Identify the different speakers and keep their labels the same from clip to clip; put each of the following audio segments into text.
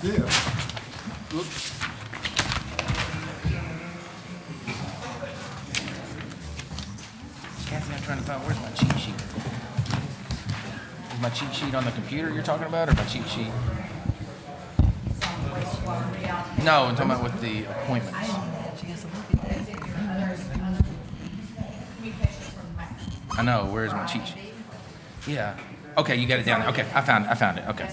Speaker 1: Yeah.
Speaker 2: Oops. Kathy, I'm trying to find, where's my cheat sheet? Is my cheat sheet on the computer you're talking about, or my cheat sheet? No, I'm talking about with the appointments. I know, where's my cheat sheet? Yeah. Okay, you got it down there. Okay, I found it. Okay.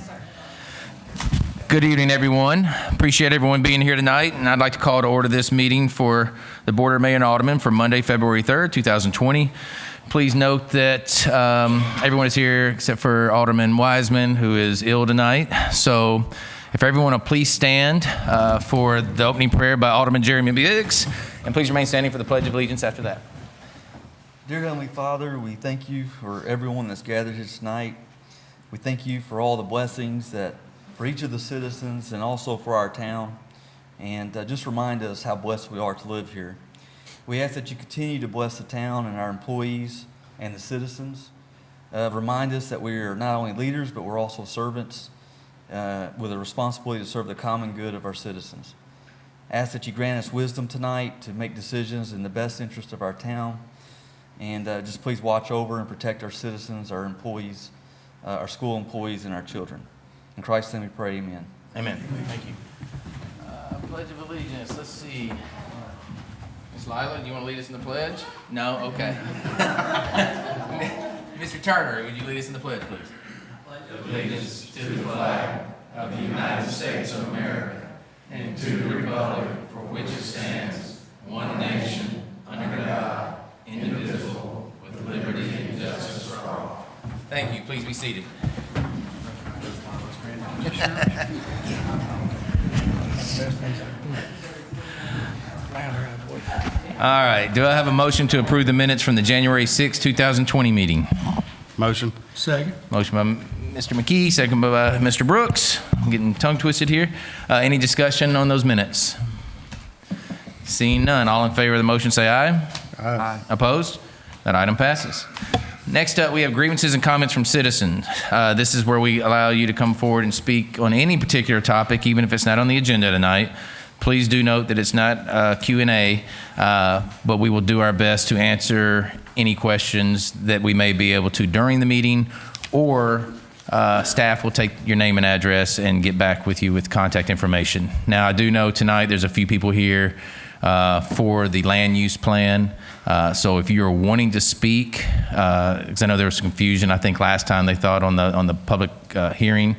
Speaker 2: Good evening, everyone. Appreciate everyone being here tonight, and I'd like to call to order this meeting for the Board of Mayor and Alderman for Monday, February 3rd, 2020. Please note that everyone is here except for Alderman Wiseman, who is ill tonight. So if everyone will please stand for the opening prayer by Alderman Jeremy Biggs, and please remain standing for the Pledge of Allegiance after that.
Speaker 3: Dear Heavenly Father, we thank you for everyone that's gathered here tonight. We thank you for all the blessings that for each of the citizens and also for our town. And just remind us how blessed we are to live here. We ask that you continue to bless the town and our employees and the citizens. Remind us that we are not only leaders, but we're also servants with a responsibility to serve the common good of our citizens. Ask that you grant us wisdom tonight to make decisions in the best interest of our town. And just please watch over and protect our citizens, our employees, our school employees, and our children. In Christ's name we pray, amen.
Speaker 2: Amen. Thank you. Pledge of Allegiance. Let's see. Miss Lila, do you want to lead us in the pledge? No? Okay. Mr. Turner, would you lead us in the pledge, please?
Speaker 4: Allegiance to the flag of the United States of America and to the republic for which it stands, one nation, under God, indivisible, with liberty and justice for all.
Speaker 2: Thank you. Please be seated. All right. Do I have a motion to approve the minutes from the January 6, 2020 meeting?
Speaker 1: Motion. Second.
Speaker 2: Motion by Mr. McKee, second by Mr. Brooks. I'm getting tongue twisted here. Any discussion on those minutes? Seeing none. All in favor of the motion say aye.
Speaker 1: Aye.
Speaker 2: Opposed? That item passes. Next up, we have grievances and comments from citizens. This is where we allow you to come forward and speak on any particular topic, even if it's not on the agenda tonight. Please do note that it's not Q&A, but we will do our best to answer any questions that we may be able to during the meeting, or staff will take your name and address and get back with you with contact information. Now, I do know tonight there's a few people here for the land use plan. So if you're wanting to speak, because I know there was some confusion, I think last time they thought on the public hearing,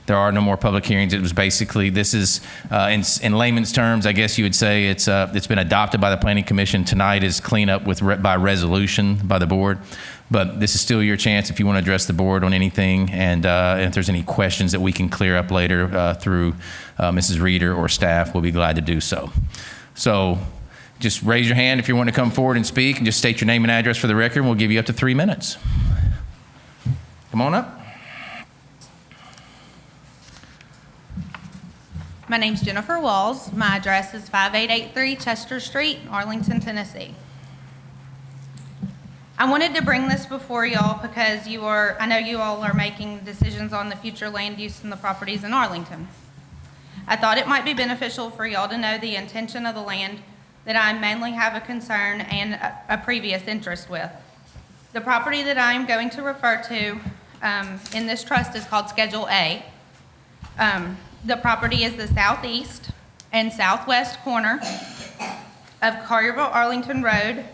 Speaker 2: there are no more public hearings. It was basically, this is, in layman's terms, I guess you would say it's been adopted by the Planning Commission. Tonight is cleanup by resolution by the board. But this is still your chance if you want to address the board on anything, and if there's any questions that we can clear up later through Mrs. Reeder or staff, we'll be glad to do so. So just raise your hand if you want to come forward and speak, and just state your name and address for the record, and we'll give you up to 3 minutes. Come on up.
Speaker 5: My name's Jennifer Walls. My address is 5883 Chester Street, Arlington, Tennessee. I wanted to bring this before y'all because I know you all are making decisions on the future land use and the properties in Arlington. I thought it might be beneficial for y'all to know the intention of the land that I mainly have a concern and a previous interest with. The property that I'm going to refer to in this trust is called Schedule A. The property is the southeast and southwest corner of Collierville-Arlington Road,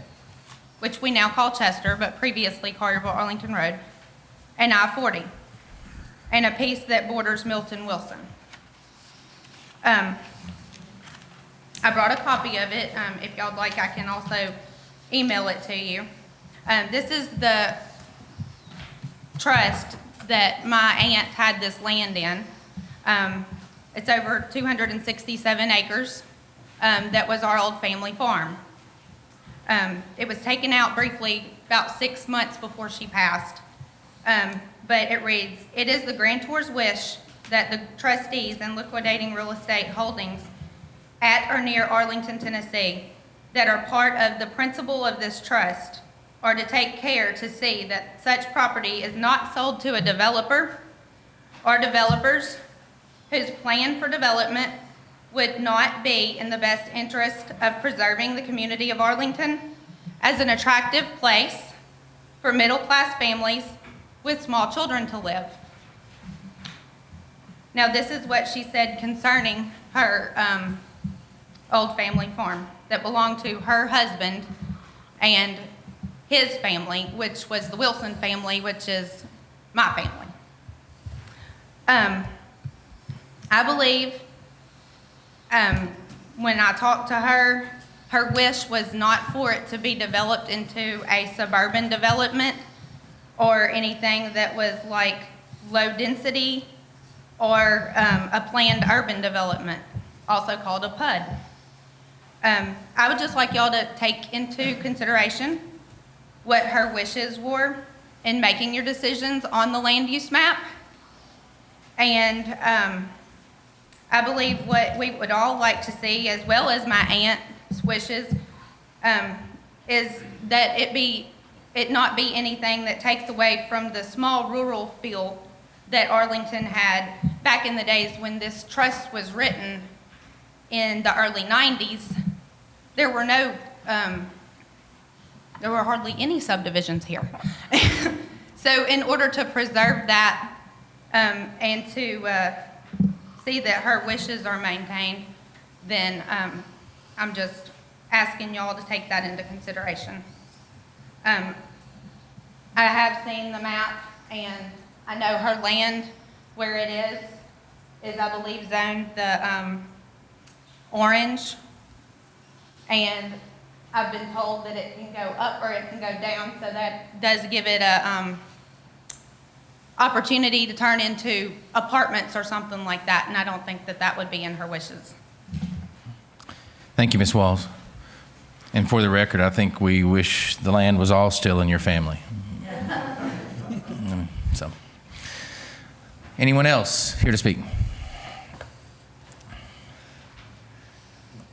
Speaker 5: which we now call Chester, but previously Collierville-Arlington Road, and I-40, and a piece that borders Milton-Wilson. I brought a copy of it. If y'all would like, I can also email it to you. This is the trust that my aunt had this land in. It's over 267 acres. That was our old family farm. It was taken out briefly about 6 months before she passed. But it reads, "It is the grantor's wish that the trustees and liquidating real estate holdings at or near Arlington, Tennessee, that are part of the principal of this trust, are to take care to see that such property is not sold to a developer or developers whose plan for development would not be in the best interest of preserving the community of Arlington as an attractive place for middle-class families with small children to live. Now, this is what she said concerning her old family farm that belonged to her husband and his family, which was the Wilson family, which is my family. I believe when I talked to her, her wish was not for it to be developed into a suburban development or anything that was like low density or a planned urban development, also called a PUD. I would just like y'all to take into consideration what her wishes were in making your decisions on the land use map. And I believe what we would all like to see, as well as my aunt's wishes, is that it not be anything that takes away from the small rural feel that Arlington had back in the days when this trust was written in the early 90s. There were hardly any subdivisions here. So in order to preserve that and to see that her wishes are maintained, then I'm just asking y'all to take that into consideration. I have seen the map, and I know her land where it is I believe zoned the orange, and I've been told that it can go up or it can go down, so that does give it a opportunity to turn into apartments or something like that, and I don't think that that would be in her wishes.
Speaker 2: Thank you, Ms. Walls. And for the record, I think we wish the land was all still in your family. So, anyone else here to speak?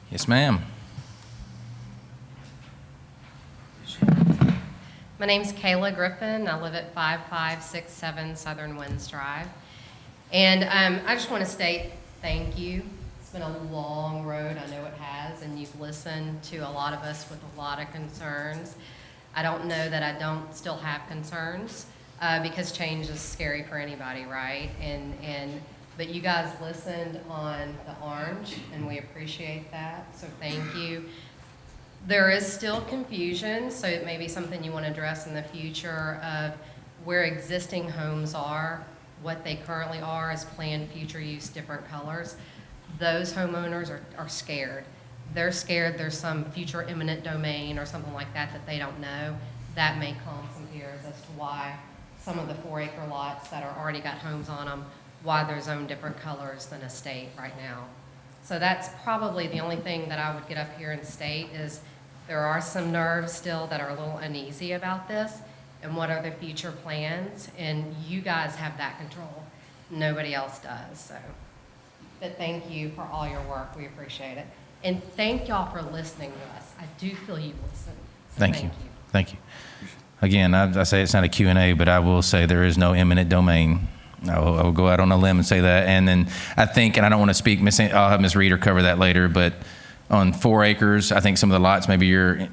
Speaker 2: Yes, ma'am.
Speaker 6: My name's Kayla Griffin. I live at 5567 Southern Winds Drive. And I just want to state thank you. It's been a long road, I know it has, and you've listened to a lot of us with a lot of concerns. I don't know that I don't still have concerns because change is scary for anybody, right? But you guys listened on the orange, and we appreciate that, so thank you. There is still confusion, so it may be something you want to address in the future of where existing homes are, what they currently are as planned future use, different colors. Those homeowners are scared. They're scared there's some future eminent domain or something like that that they don't know. That may calm some fears as to why some of the 4-acre lots that are already got homes on them, why they're zoned different colors than a state right now. So that's probably the only thing that I would get up here and state is there are some nerves still that are a little uneasy about this and what are the future plans, and you guys have that control. Nobody else does, so. But thank you for all your work, we appreciate it. And thank y'all for listening to us. I do feel you listen. So
Speaker 2: Thank you. Thank you. Again, I say it's not a Q&A, but I will say there is no eminent domain. I will go out on a limb and say that. And then I think, and I don't want to speak, I'll have Ms. Reeder cover that later, but on 4 acres, I think some of the lots maybe you're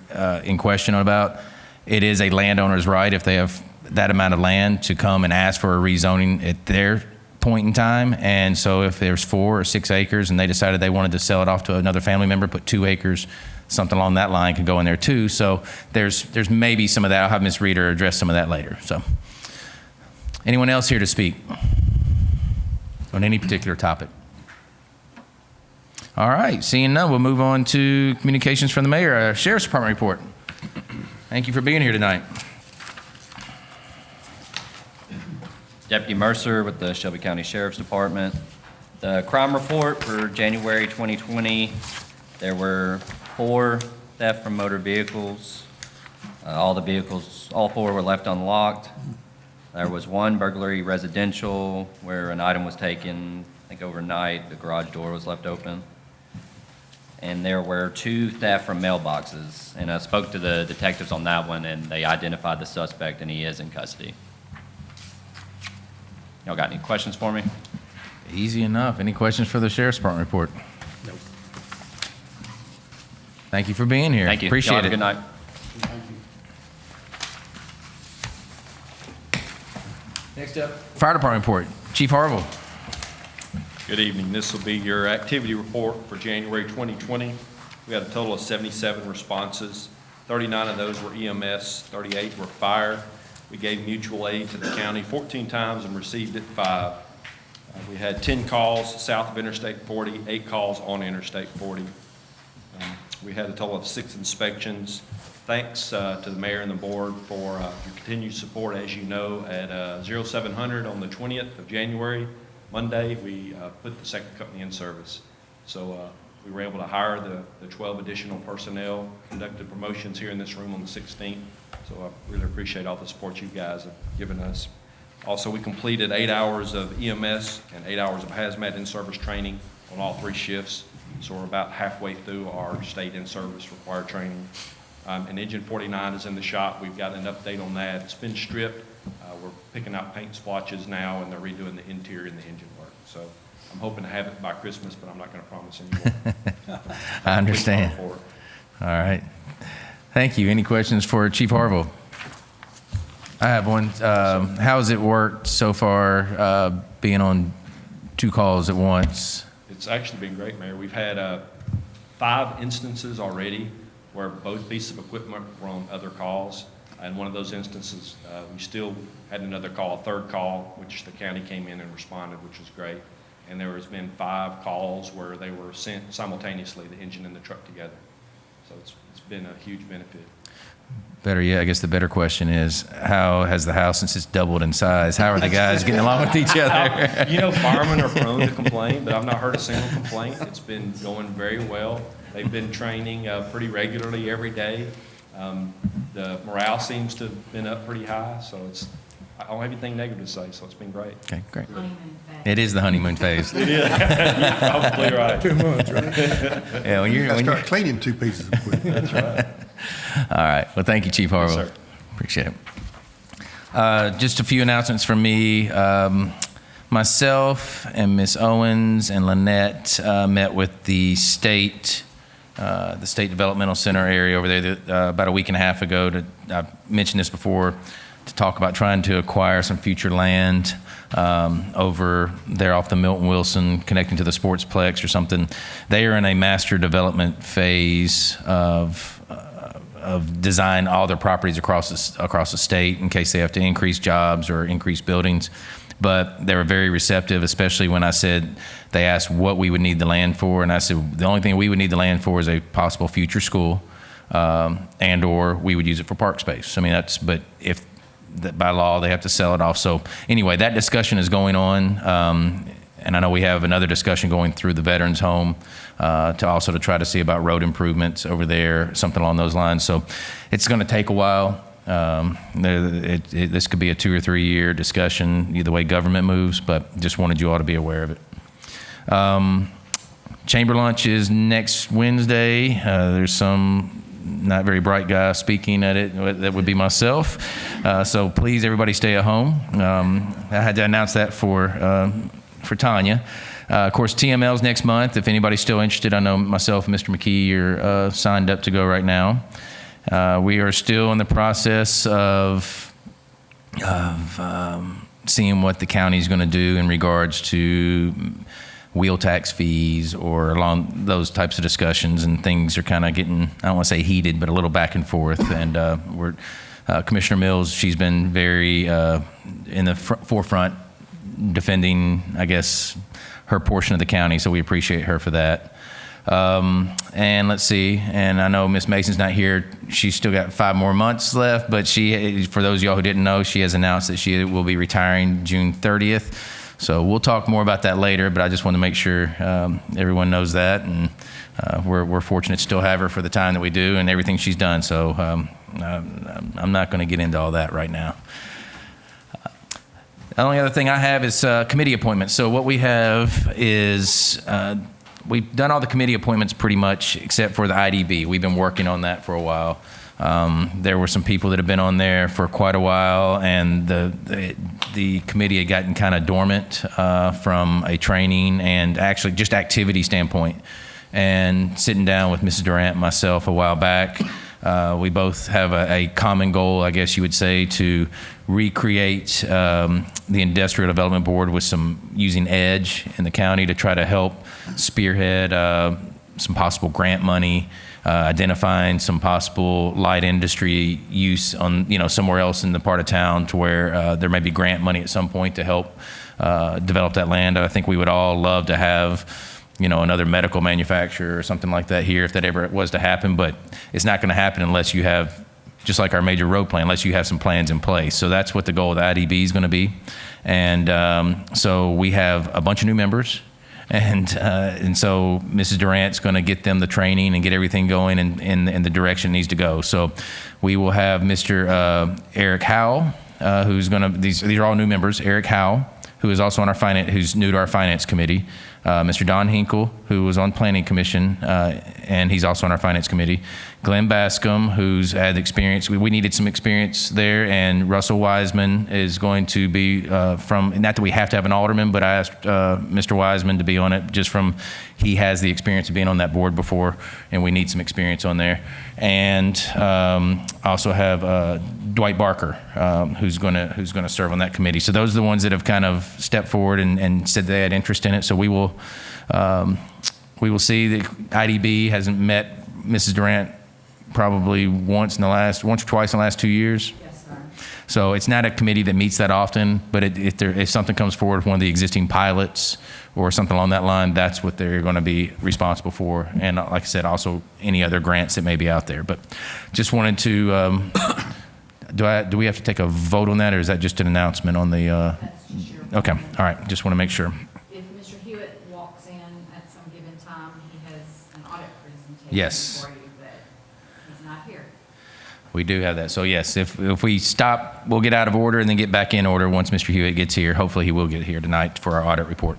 Speaker 2: in question about, it is a landowner's right if they have that amount of land to come and ask for a rezoning at their point in time. And so if there's 4 or 6 acres and they decided they wanted to sell it off to another family member, put 2 acres, something along that line could go in there too. So there's maybe some of that. I'll have Ms. Reeder address some of that later. So anyone else here to speak on any particular topic? All right, seeing none, we'll move on to communications from the mayor. Sheriff's Department report. Thank you for being here tonight.
Speaker 7: Deputy Mercer with the Shelby County Sheriff's Department. The crime report for January 2020, there were 4 theft from motor vehicles. All 4 were left unlocked. There was 1 burglary residential where an item was taken, I think overnight, the garage door was left open. And there were 2 theft from mailboxes. And I spoke to the detectives on that one, and they identified the suspect, and he is in custody. Y'all got any questions for me?
Speaker 2: Easy enough. Any questions for the Sheriff's Department report?
Speaker 1: Nope.
Speaker 2: Thank you for being here.
Speaker 7: Thank you.
Speaker 2: Appreciate
Speaker 7: Y'all have
Speaker 2: it.
Speaker 7: a good night.
Speaker 2: Next up, Fire Department report. Chief Harville.
Speaker 8: Good evening. This will be your activity report for January 2020. We had a total of 77 responses. 39 of those were EMS, 38 were fire. We gave mutual aid to the county 14 times and received it 5. We had 10 calls south of Interstate 40, 8 calls on Interstate 40. We had a total of 6 inspections. Thanks to the mayor and the board for your continued support. As you know, at 0700 on the 20th of January, Monday, we put the second company in service. So we were able to hire the 12 additional personnel, conducted promotions here in this room on the 16th. So I really appreciate all the support you guys have given us. Also, we completed 8 hours of EMS and 8 hours of hazmat in-service training on all 3 shifts. So we're about halfway through our state in-service required training. And Engine 49 is in the shop. We've got an update on that. It's been stripped. We're picking out paint splotches now, and they're redoing the interior and the engine work. So I'm hoping to have it by Christmas, but I'm not going to promise anymore.
Speaker 2: I understand.
Speaker 8: For it.
Speaker 2: All right. Thank you. Any questions for Chief Harville? I have one. How has it worked so far, being on 2 calls at once?
Speaker 8: It's actually been great, Mayor. We've had 5 instances already where both pieces of equipment were on other calls. And one of those instances, we still had another call, a 3rd call, which the county came in and responded, which was great. And there has been 5 calls where they were sent simultaneously, the engine and the truck together. So it's been a huge benefit.
Speaker 2: Better yet, I guess the better question is, how has the house, since it's doubled in size, how are the guys getting along with each other?
Speaker 8: You know, firemen are prone to complain, but I've not heard a single complaint. It's been going very well. They've been training pretty regularly every day. The morale seems to have been up pretty high, so I don't have anything negative to say, so it's been great.
Speaker 2: Okay, great. It is the honeymoon phase.
Speaker 8: You're probably right.
Speaker 1: 2 months, right?
Speaker 2: Yeah, when you're
Speaker 1: Start cleaning 2 pieces of equipment.
Speaker 8: That's right.
Speaker 2: all right. Well, thank you, Chief Harville.
Speaker 8: Yes, sir.
Speaker 2: Appreciate it. Just a few announcements from me. Myself and Ms. Owens and Lynette met with the state developmental center area over there about a week and a half ago. I've mentioned this before, to talk about trying to acquire some future land over there off the Milton Wilson, connecting to the Sportsplex or something. They are in a master development phase of design all their properties across the state in case they have to increase jobs or increase buildings. But they were very receptive, especially when I said, they asked what we would need the land for, and I said the only thing we would need the land for is a possible future school, and or we would use it for park space. I mean, but if by law they have to sell it off. So anyway, that discussion is going on, and I know we have another discussion going through the veterans home to try to see about road improvements over there, something along those lines. So it's going to take a while. This could be a 2 or 3 year discussion, either way government moves, but just wanted you all to be aware of it. Chamber lunch is next Wednesday. There's some not very bright guy speaking at it. That would be myself. So please, everybody stay at home. I had to announce that for Tanya. Of course, TML's next month. If anybody's still interested, I know myself and Mr. McKee are signed up to go right now. We are still in the process of seeing what the county is going to do in regards to wheel tax fees or along those types of discussions, and things are kind of getting, I don't want to say heated, but a little back and forth. And Commissioner Mills, she's been very in the forefront defending, I guess, her portion of the county, so we appreciate her for that. And let's see, and I know Miss Mason's not here. She's still got 5 more months left, but for those of y'all who didn't know, she has announced that she will be retiring June 30th. So we'll talk more about that later, but I just want to make sure everyone knows that, and we're fortunate to still have her for the time that we do and everything she's done. So I'm not going to get into all that right now. The only other thing I have is committee appointments. So what we have is we've done all the committee appointments pretty much except for the IDB. We've been working on that for a while. There were some people that have been on there for quite a while, and the committee had gotten kind of dormant from a training and actually just activity standpoint. And sitting down with Mrs. Durant and myself a while back, we both have a common goal, I guess you would say, to recreate the Industrial Development Board with some using EDGE in the county to try to help spearhead some possible grant money, identifying some possible light industry use on, somewhere else in the part of town to where there may be grant money at some point to help develop that land. I think we would all love to have another medical manufacturer or something like that here if that ever was to happen, but it's not going to happen unless you have, just like our major road plan, unless you have some plans in place. So that's what the goal of the IDB is going to be. And so we have a bunch of new members. And so Mrs. Durant's going to get them the training and get everything going in the direction it needs to go. So we will have Mr. Eric Howell, who's going to, these are all new members, Eric Howell, who is also on our finance, who's new to our finance committee. Mr. Don Hinkle, who was on Planning Commission, and he's also on our Finance Committee. Glenn Bascom, who's had experience. We needed some experience there, and Russell Wiseman is going to be from, not that we have to have an alderman, but I asked Mr. Wiseman to be on it just from, he has the experience of being on that board before, and we need some experience on there. And also have Dwight Barker, who's going to serve on that committee. So those are the ones that have kind of stepped forward and said they had interest in it. So we will see. The IDB hasn't met Mrs. Durant probably once or twice in the last 2 years.
Speaker 9: Yes, sir.
Speaker 2: So it's not a committee that meets that often, but if something comes forward with one of the existing pilots or something along that line, that's what they're going to be responsible for. And like I said, also any other grants that may be out there. But just wanted to, do we have to take a vote on that, or is that just an announcement on the?
Speaker 9: That's just your.
Speaker 2: Okay, all right, just want to make sure.
Speaker 9: If Mr. Hewitt walks in at some given time, he has an audit presentation
Speaker 2: Yes.
Speaker 9: for you, but he's not here.
Speaker 2: We do have that. So yes, if we stop, we'll get out of order and then get back in order once Mr. Hewitt gets here. Hopefully he will get here tonight for our audit report.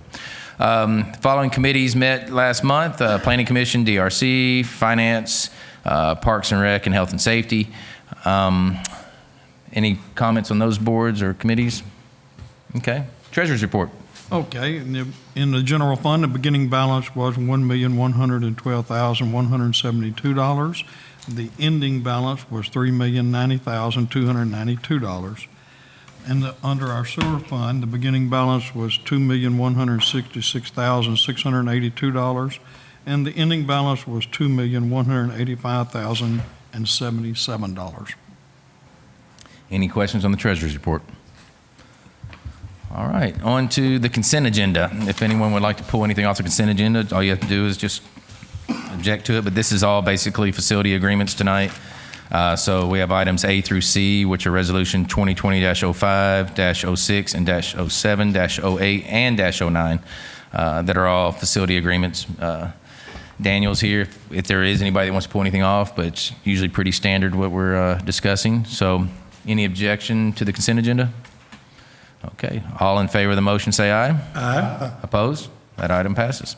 Speaker 2: Following committees met last month: Planning Commission, DRC, Finance, Parks and Rec, and Health and Safety. Any comments on those boards or committees? Okay. Treasurer's report.
Speaker 1: Okay, in the general fund, the beginning balance was $1,112,172. The ending balance was $3,090,292. And under our sewer fund, the beginning balance was $2,166,682, and the ending balance was $2,185,077.
Speaker 2: Any questions on the treasurer's report? All right, on to the consent agenda. If anyone would like to pull anything off the consent agenda, all you have to do is just object to it, but this is all basically facility agreements tonight. So we have items A through C, which are resolution 2020-05, -06, and -07, -08, and -09, that are all facility agreements. Daniel's here if there is anybody that wants to pull anything off, but it's usually pretty standard what we're discussing. So any objection to the consent agenda? Okay, all in favor of the motion say aye. Aye. Opposed? That item passes.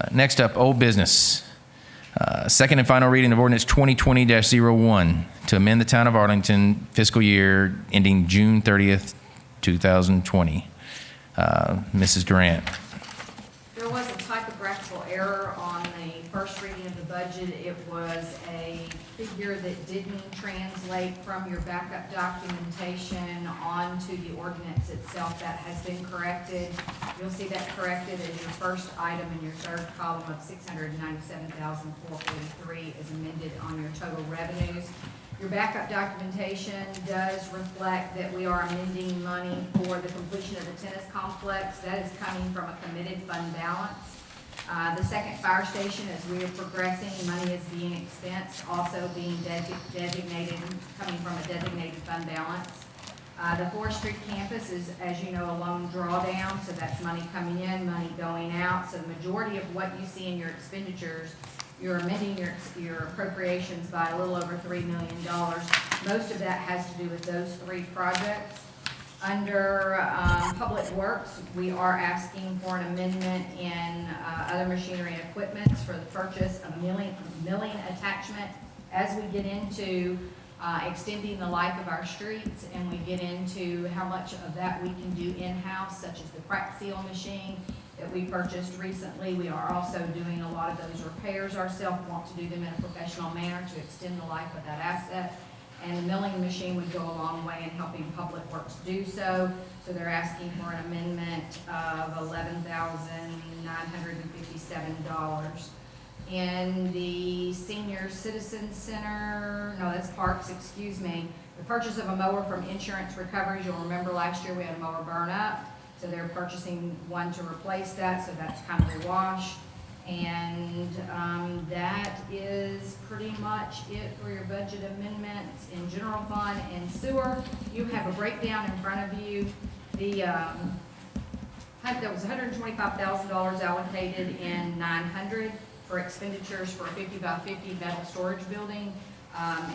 Speaker 2: Next up, old business. Second and final reading of ordinance 2020-01 to amend the town of Arlington fiscal year ending June 30th, 2020. Mrs. Durant.
Speaker 9: There was a typographical error on the first reading of the budget. It was a figure that didn't translate from your backup documentation onto the ordinance itself. That has been corrected. You'll see that corrected as your first item in your third column of $697,443 is amended on your total revenues. Your backup documentation does reflect that we are amending money for the completion of the tennis complex. That is coming from a committed fund balance. The second fire station, as we are progressing, money is being expensed, also being designated, coming from a designated fund balance. The forestry campus is, as you know, a loan drawdown, so that's money coming in, money going out. So the majority of what you see in your expenditures, you're amending your appropriations by a little over $3 million. Most of that has to do with those three projects. Under Public Works, we are asking for an amendment in other machinery and equipment for the purchase of milling attachment As we get into extending the life of our streets and we get into how much of that we can do in-house, such as the crack seal machine that we purchased recently, we are also doing a lot of those repairs ourselves, want to do them in a professional manner to extend the life of that asset. And the milling machine would go a long way in helping Public Works do so. So they're asking for an amendment of $11,957. In the Senior Citizen Center, no, that's Parks, excuse me, the purchase of a mower from Insurance Recoveries. You'll remember last year we had a mower burn up, so they're purchasing one to replace that, so that's kind of a wash. And that is pretty much it for your budget amendments. In general fund and sewer, you have a breakdown in front of you. There was $125,000 allocated in 900 for expenditures for a 50 by 50 metal storage building.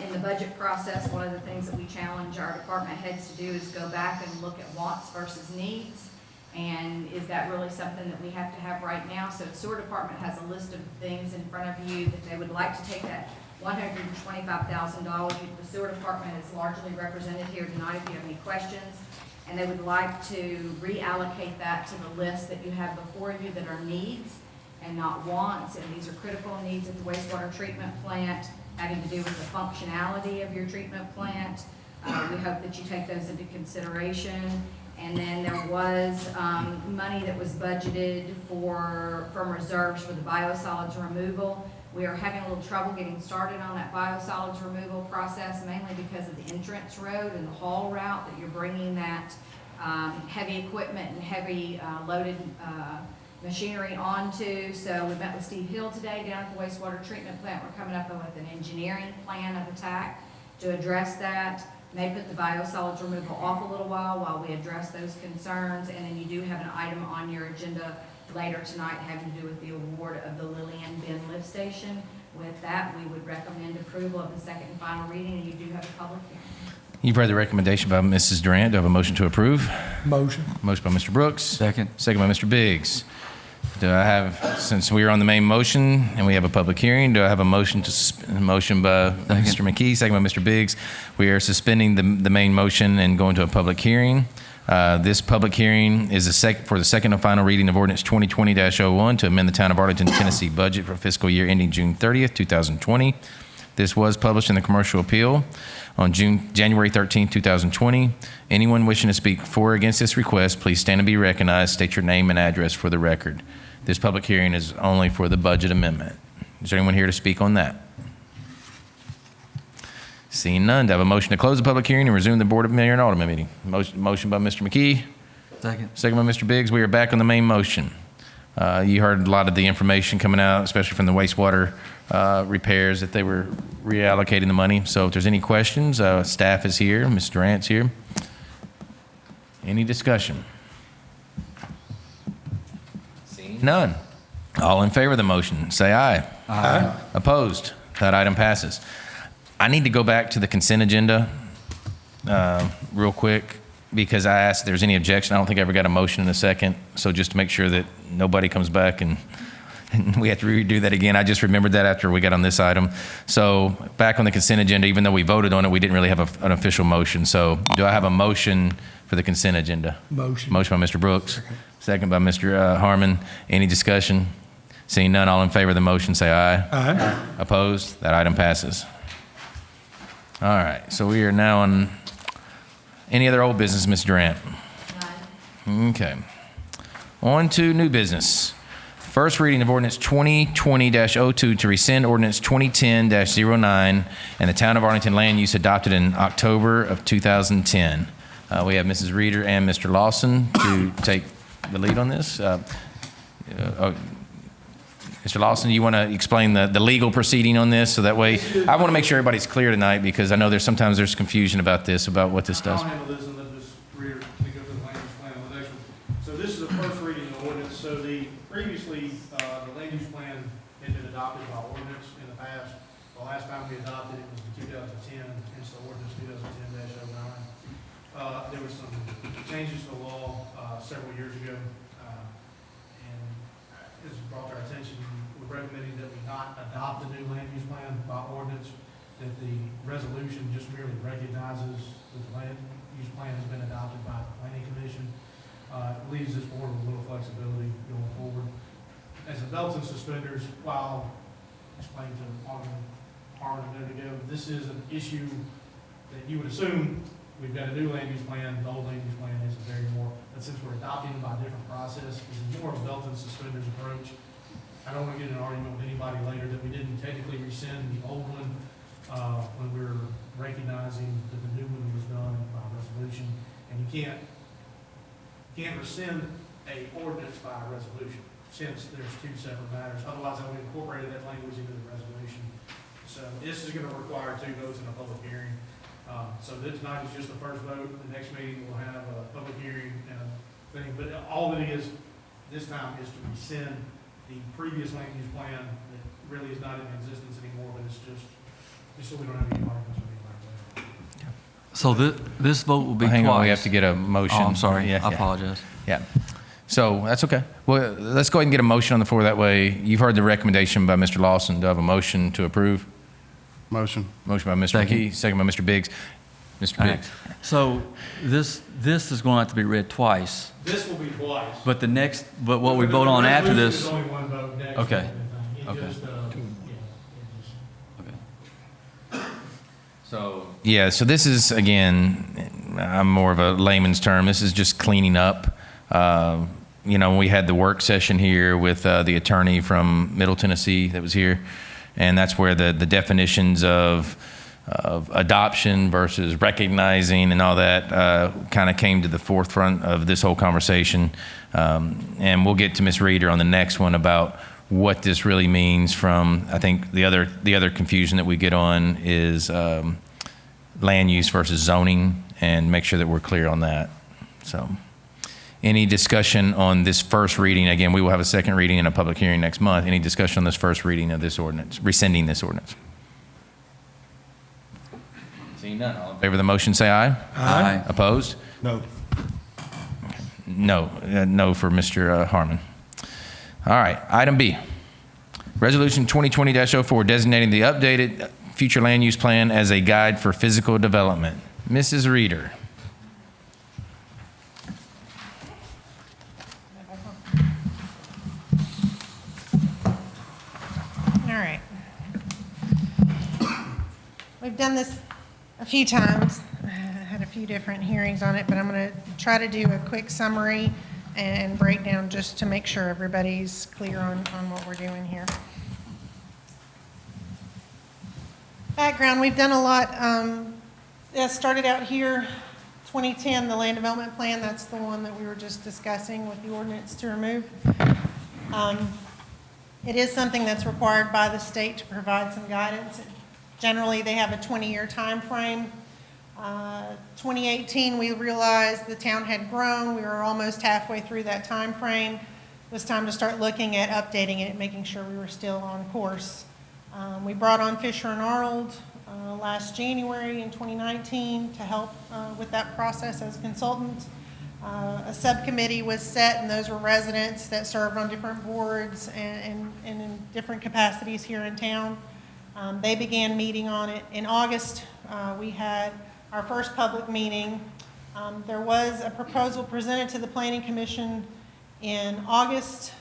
Speaker 9: In the budget process, one of the things that we challenge our department heads to do is go back and look at wants versus needs. And is that really something that we have to have right now? So the sewer department has a list of things in front of you that they would like to take that $125,000. The sewer department is largely represented here tonight if you have any questions. And they would like to reallocate that to the list that you have before you that are needs and not wants. And these are critical needs at the wastewater treatment plant, having to do with the functionality of your treatment plant. We hope that you take those into consideration. And then there was money that was budgeted from reserves for the biosolids removal. We are having a little trouble getting started on that biosolids removal process, mainly because of the entrance road and the haul route that you're bringing that heavy equipment and heavy loaded machinery onto. So we met with Steve Hill today down at the wastewater treatment plant. We're coming up with an engineering plan of attack to address that. May put the biosolids removal off a little while we address those concerns. And then you do have an item on your agenda later tonight having to do with the award of the Lillian Bend lift station. With that, we would recommend approval of the second and final reading, and you do have a public hearing.
Speaker 2: You've heard the recommendation by Mrs. Durant. Do I have a motion to approve?
Speaker 1: Motion.
Speaker 2: Motion by Mr. Brooks.
Speaker 7: Second.
Speaker 2: Second by Mr. Biggs. Do I have, since we are on the main motion and we have a public hearing, do I have a motion motion by Mr. McKee, second by Mr. Biggs. We are suspending the main motion and going to a public hearing. This public hearing is for the second and final reading of ordinance 2020-01 to amend the Town of Arlington, Tennessee budget for fiscal year ending June 30th, 2020. This was published in the Commercial Appeal on January 13th, 2020. Anyone wishing to speak for or against this request, please stand and be recognized. State your name and address for the record. This public hearing is only for the budget amendment. Is there anyone here to speak on that? Seeing none, do I have a motion to close the public hearing and resume the Board of Mayor and Alderman meeting? Motion by Mr. McKee.
Speaker 7: Second.
Speaker 2: Second by Mr. Biggs. We are back on the main motion. You heard a lot of the information coming out, especially from the wastewater repairs, that they were reallocating the money. So if there's any questions, staff is here. Ms. Durant's here. Any discussion? Seeing none. All in favor of the motion, say aye. Aye. Opposed? That item passes. I need to go back to the consent agenda real quick because I asked if there's any objection. I don't think I ever got a motion in a second. So just to make sure that nobody comes back and we have to redo that again. I just remembered that after we got on this item. So back on the consent agenda, even though we voted on it, we didn't really have an official motion. So do I have a motion for the consent agenda?
Speaker 1: Motion.
Speaker 2: Motion by Mr. Brooks. Second by Mr. Harmon. Any discussion? Seeing none, all in favor of the motion, say aye.
Speaker 1: Aye.
Speaker 2: Opposed? That item passes. All right, so we are now on any other old business, Ms. Durant?
Speaker 9: None.
Speaker 2: Okay. On to new business. First reading of ordinance 2020-02 to rescind ordinance 2010-09 and the Town of Arlington land use adopted in October of 2010. We have Mrs. Reeder and Mr. Lawson to take the lead on this. Mr. Lawson, you want to explain the legal proceeding on this? So that way, I want to make sure everybody's clear tonight because I know sometimes there's confusion about this, about what this does.
Speaker 10: I'll handle this and let Ms. Reeder take up the land use plan on the next one. So this is the first reading of the ordinance. So previously, the land use plan had been adopted by ordinance in the past. The last time we adopted it was in 2010, hence the ordinance 2010-09. There were some changes to the law several years ago. This was brought to our attention. We're recommending that we not adopt the new land use plan by ordinance. that the resolution just merely recognizes that the land use plan has been adopted by the planning commission. It leaves this board with a little flexibility going forward. As a belts and suspenders, while explained to Alderman Harmon a minute ago, this is an issue that you would assume we've got a new land use plan, the old land use plan is very more, but since we're adopting them by a different process, this is more of a belt and suspenders approach. I don't want to get in an argument with anybody later that we didn't technically rescind the old one when we were recognizing that the new one was done by resolution. And you can't rescind a ordinance by a resolution, since there's two separate matters. Otherwise, I would have incorporated that language into the resolution. So this is going to require 2 votes in a public hearing. So this tonight is just the first vote. The next meeting will have a public hearing and a thing. But all it is this time is to rescind the previous land use plan that really is not in existence anymore, but it's just so we don't have any arguments with anybody.
Speaker 11: So this vote will be
Speaker 2: Hang
Speaker 11: twice.
Speaker 2: on, we have to get a motion.
Speaker 11: Oh, I'm sorry.
Speaker 2: Yeah,
Speaker 11: I
Speaker 2: yeah.
Speaker 11: apologize.
Speaker 2: Yeah. So that's okay. Well, let's go ahead and get a motion on the floor. That way, you've heard the recommendation by Mr. Lawson. Do I have a motion to approve?
Speaker 1: Motion.
Speaker 2: Motion by Mr.
Speaker 11: Second.
Speaker 2: McKee, second by Mr. Biggs. Mr.
Speaker 11: All right.
Speaker 2: Biggs.
Speaker 11: So this is going to have to be read twice.
Speaker 10: This will be twice.
Speaker 11: But what we vote on after
Speaker 10: The
Speaker 11: this.
Speaker 10: resolution is only one vote next.
Speaker 11: Okay.
Speaker 10: and everything.
Speaker 11: Okay.
Speaker 10: It just,
Speaker 11: Okay.
Speaker 2: So yeah, so this is, again, I'm more of a layman's term. This is just cleaning up. We had the work session here with the attorney from Middle Tennessee that was here, and that's where the definitions of adoption versus recognizing and all that kind of came to the forefront of this whole conversation. And we'll get to Ms. Reeder on the next one about what this really means from, I think the other confusion that we get on is land use versus zoning, and make sure that we're clear on that. So any discussion on this first reading? Again, we will have a second reading and a public hearing next month. Any discussion on this first reading of this ordinance, rescinding this ordinance? Seeing none, all in favor of the motion, say aye.
Speaker 11: Aye.
Speaker 2: Opposed?
Speaker 1: No.
Speaker 2: No. No for Mr. Harmon. All right, item B. Resolution 2020-04, designating the updated future land use plan as a guide for physical development. Mrs. Reeder.
Speaker 12: All right. We've done this a few times. I had a few different hearings on it, but I'm going to try to do a quick summary and breakdown just to make sure everybody's clear on what we're doing here. Background, we've done a lot. That started out here, 2010, the land development plan. That's the one that we were just discussing with the ordinance to remove. It is something that's required by the state to provide some guidance. Generally, they have a 20-year time frame. 2018, we realized the town had grown. We were almost halfway through that time frame. It was time to start looking at updating it, making sure we were still on course. We brought on Fisher and Arnold last January in 2019 to help with that process as consultants. A subcommittee was set, and those were residents that served on different boards and in different capacities here in town. They began meeting on it. In August, we had our first public meeting. There was a proposal presented to the Planning Commission in August.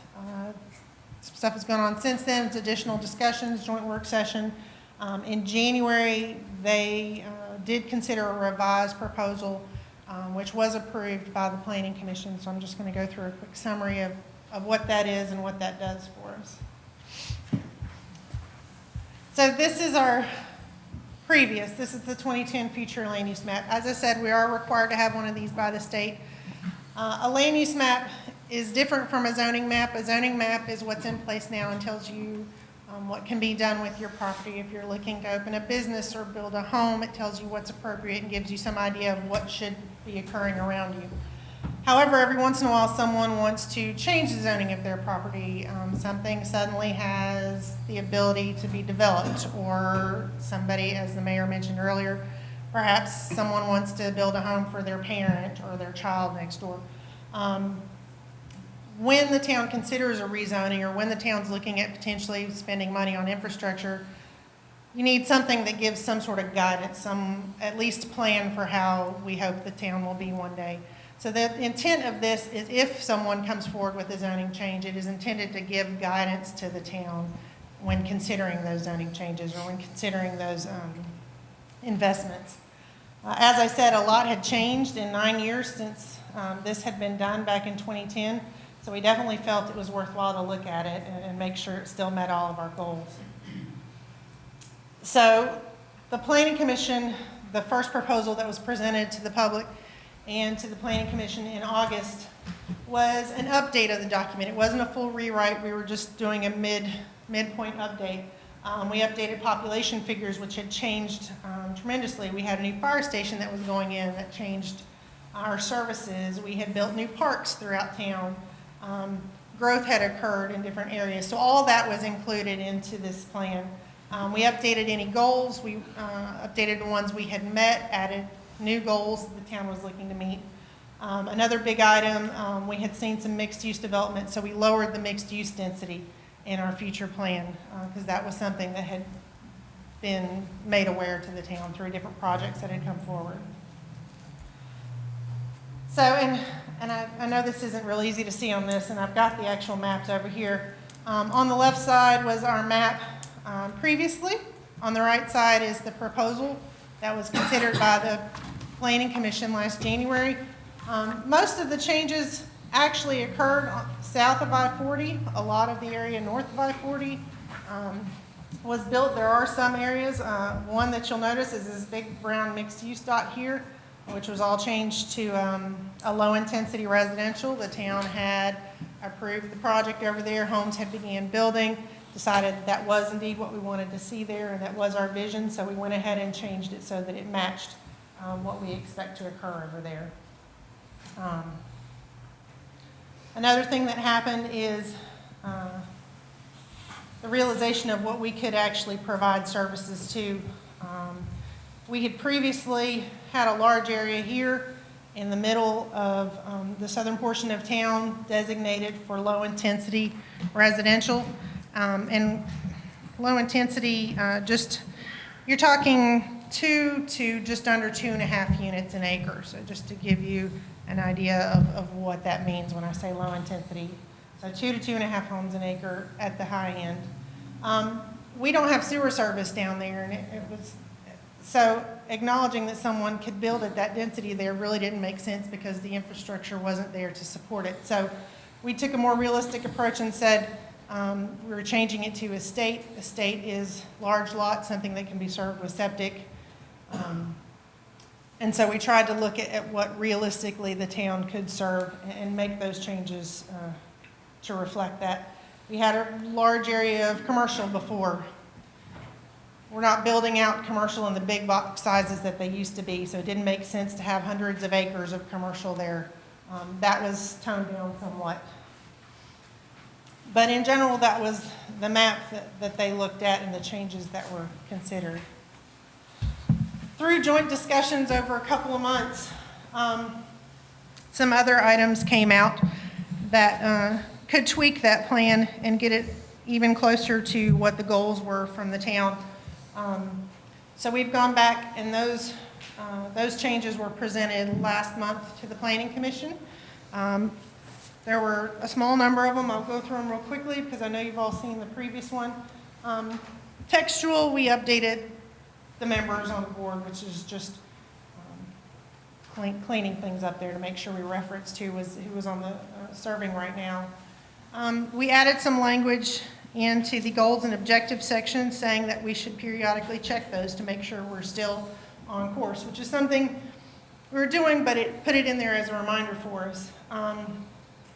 Speaker 12: Stuff has gone on since then. It's additional discussions, joint work session. In January, they did consider a revised proposal, which was approved by the Planning Commission. So I'm just going to go through a quick summary of what that is and what that does for us. So this is our previous. This is the 2010 future land use map. As I said, we are required to have one of these by the state. A land use map is different from a zoning map. A zoning map is what's in place now and tells you what can be done with your property. If you're looking to open a business or build a home, it tells you what's appropriate and gives you some idea of what should be occurring around you. However, every once in a while, someone wants to change the zoning of their property. Something suddenly has the ability to be developed, or somebody, as the mayor mentioned earlier, perhaps someone wants to build a home for their parent or their child next door. When the town considers a rezoning, or when the town's looking at potentially spending money on infrastructure, you need something that gives some sort of guidance, some at least plan for how we hope the town will be one day. So the intent of this is if someone comes forward with a zoning change, it is intended to give guidance to the town when considering those zoning changes or when considering those investments. As I said, a lot had changed in 9 years since this had been done back in 2010. So we definitely felt it was worthwhile to look at it and make sure it still met all of our goals. So the Planning Commission, the first proposal that was presented to the public and to the Planning Commission in August was an update of the document. It wasn't a full rewrite. We were just doing a midpoint update. We updated population figures, which had changed tremendously. We had a new fire station that was going in that changed our services. We had built new parks throughout town. Growth had occurred in different areas. So all that was included into this plan. We updated any goals. We updated the ones we had met, added new goals that the town was looking to meet. Another big item, we had seen some mixed-use development, so we lowered the mixed-use density in our future plan because that was something that had been made aware to the town through different projects that had come forward. So, and I know this isn't real easy to see on this, and I've got the actual maps over here. On the left side was our map previously. On the right side is the proposal that was considered by the Planning Commission last January. Most of the changes actually occurred south of I-40. A lot of the area north of I-40 was built. There are some areas. One that you'll notice is this big brown mixed-use dot here, which was all changed to a low-intensity residential. The town had approved the project over there. Homes had began building, decided that was indeed what we wanted to see there, and that was our vision, so we went ahead and changed it so that it matched what we expect to occur over there. Another thing that happened is the realization of what we could actually provide services to. We had previously had a large area here in the middle of the southern portion of town designated for low-intensity residential. And low-intensity, you're talking 2 to just under 2.5 units an acre. So just to give you an idea of what that means when I say low intensity. So 2 to 2.5 homes an acre at the high end. We don't have sewer service down there, and it was, so acknowledging that someone could build at that density there really didn't make sense because the infrastructure wasn't there to support it. So we took a more realistic approach and said we were changing it to estate. Estate is large lot, something that can be served with septic. And so we tried to look at what realistically the town could serve and make those changes to reflect that. We had a large area of commercial before. We're not building out commercial in the big box sizes that they used to be, so it didn't make sense to have hundreds of acres of commercial there. That was toned down somewhat. But in general, that was the map that they looked at and the changes that were considered. Through joint discussions over a couple of months, some other items came out that could tweak that plan and get it even closer to what the goals were from the town. So we've gone back, and those changes were presented last month to the Planning Commission. There were a small number of them. I'll go through them real quickly because I know you've all seen the previous one. Textual, we updated the members on the board, which is just cleaning things up there to make sure we referenced who was on the serving right now. We added some language into the goals and objectives section saying that we should periodically check those to make sure we're still on course, which is something we were doing, but it put it in there as a reminder for us.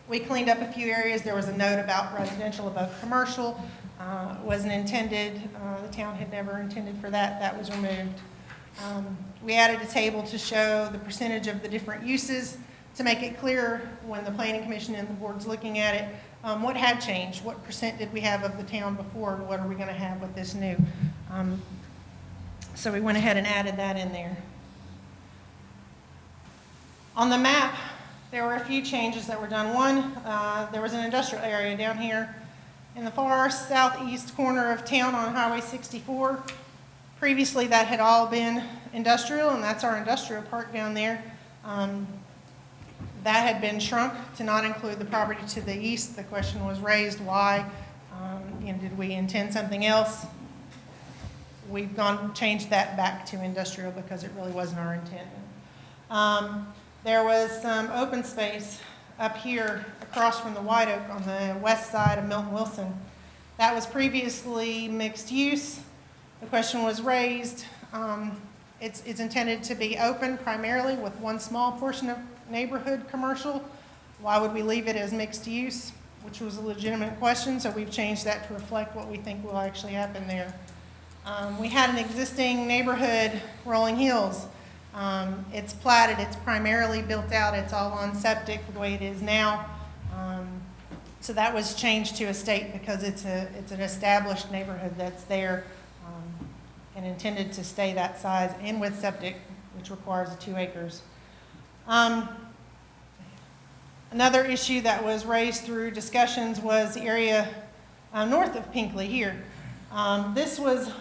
Speaker 12: We cleaned up a few areas. There was a note about residential above commercial. Wasn't intended, the town had never intended for that. That was removed. We added a table to show the percentage of the different uses to make it clear when the Planning Commission and the board's looking at it, what had changed, what percent did we have of the town before, and what are we going to have with this new. So we went ahead and added that in there. On the map, there were a few changes that were done. One, there was an industrial area down here in the far southeast corner of town on Highway 64. Previously, that had all been industrial, and that's our industrial park down there. That had been shrunk to not include the property to the east. The question was raised, why? Did we intend something else? We've changed that back to industrial because it really wasn't our intent. There was some open space up here across from the White Oak on the west side of Milton Wilson. That was previously mixed use. The question was raised. It's intended to be open primarily with one small portion of neighborhood commercial. Why would we leave it as mixed use? Which was a legitimate question, so we've changed that to reflect what we think will actually happen there. We had an existing neighborhood, Rolling Hills. It's platted, it's primarily built out, it's all on septic the way it is now. So that was changed to estate because it's an established neighborhood that's there and intended to stay that size and with septic, which requires 2 acres. Another issue that was raised through discussions was the area north of Pinkley here. This was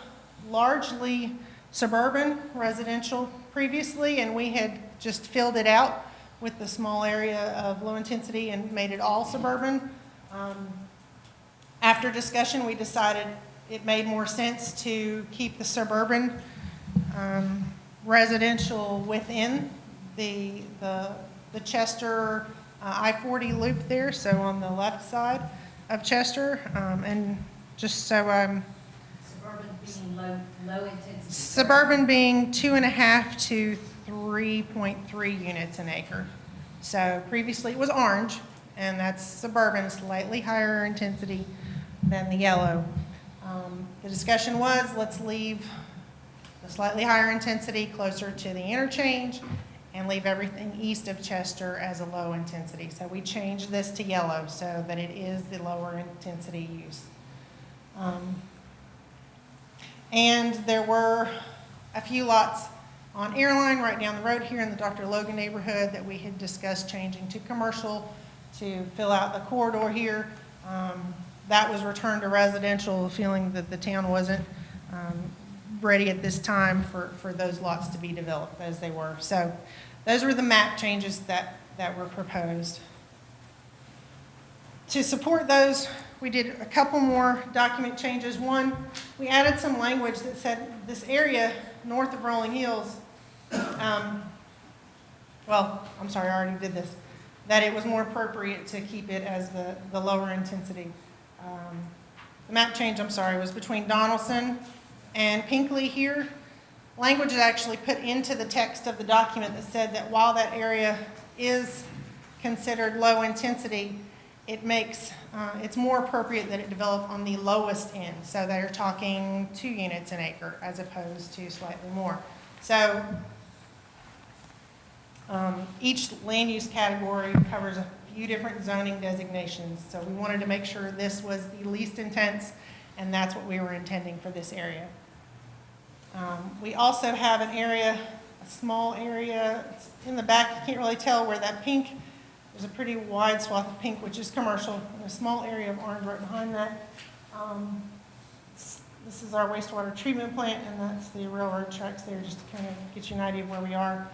Speaker 12: largely suburban residential previously, and we had just filled it out with the small area of low intensity and made it all suburban. After discussion, we decided it made more sense to keep the suburban residential within the Chester I-40 loop there, so on the left side of Chester, and just so
Speaker 9: Suburban being low intensity.
Speaker 12: suburban being 2.5 to 3.3 units an acre. So previously it was orange, and that's suburban, slightly higher intensity than the yellow. The discussion was, let's leave the slightly higher intensity closer to the interchange and leave everything east of Chester as a low intensity. So we changed this to yellow so that it is the lower intensity use. And there were a few lots on Airline right down the road here in the Dr. Logan neighborhood that we had discussed changing to commercial to fill out the corridor here. That was returned to residential, feeling that the town wasn't ready at this time for those lots to be developed as they were. So those were the map changes that were proposed. To support those, we did a couple more document changes. One, we added some language that said this area north of Rolling Hills, well, I'm sorry, I already did this, that it was more appropriate to keep it as the lower intensity. The map change, I'm sorry, was between Donaldson and Pinkley here. Language is actually put into the text of the document that said that while that area is considered low intensity, it makes, it's more appropriate that it develop on the lowest end. So they're talking 2 units an acre as opposed to slightly more. So each land use category covers a few different zoning designations. So we wanted to make sure this was the least intense, and that's what we were intending for this area. We also have an area, a small area, it's in the back, you can't really tell where that pink, there's a pretty wide swath of pink, which is commercial, and a small area of orange right behind that. This is our wastewater treatment plant, and that's the railroad tracks there, just to kind of get you an idea of where we are.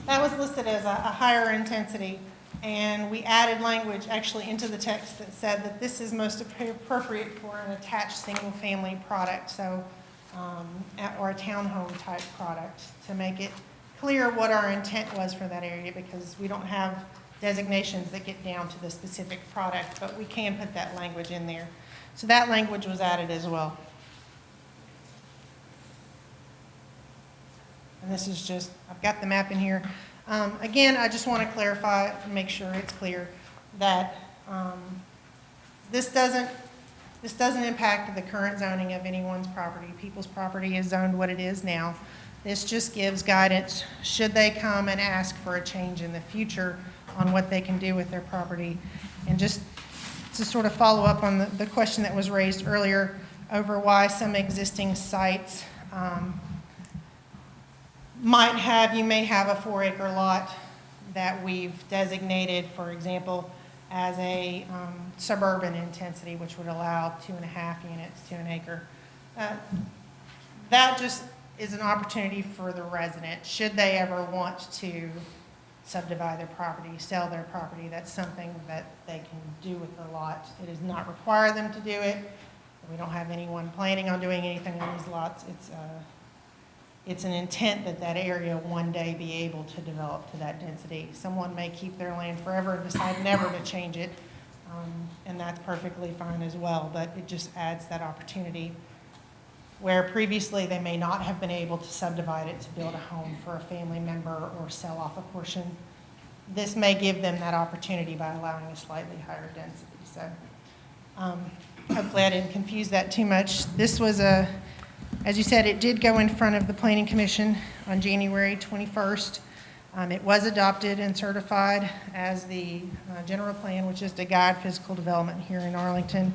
Speaker 12: That was listed as a higher intensity, and we added language actually into the text that said that this is most appropriate for an attached single-family product, so or a townhome type product, to make it clear what our intent was for that area, because we don't have designations that get down to the specific product, but we can put that language in there. So that language was added as well. And this is just, I've got the map in here. Again, I just want to clarify and make sure it's clear that this doesn't impact the current zoning of anyone's property. People's property is zoned what it is now. This just gives guidance should they come and ask for a change in the future on what they can do with their property. And just to sort of follow up on the question that was raised earlier over why some existing sites you may have a 4-acre lot that we've designated, for example, as a suburban intensity, which would allow 2.5 units to an acre. that just is an opportunity for the resident, should they ever want to subdivide their property, sell their property, that's something that they can do with their lot. It does not require them to do it. We don't have anyone planning on doing anything on these lots. It's an intent that that area one day be able to develop to that density. Someone may keep their land forever and decide never to change it, and that's perfectly fine as well, but it just adds that opportunity where previously they may not have been able to subdivide it to build a home for a family member or sell off a portion. This may give them that opportunity by allowing a slightly higher density. So hopefully I didn't confuse that too much. This was as you said, it did go in front of the Planning Commission on January 21st. It was adopted and certified as the general plan, which is to guide physical development here in Arlington.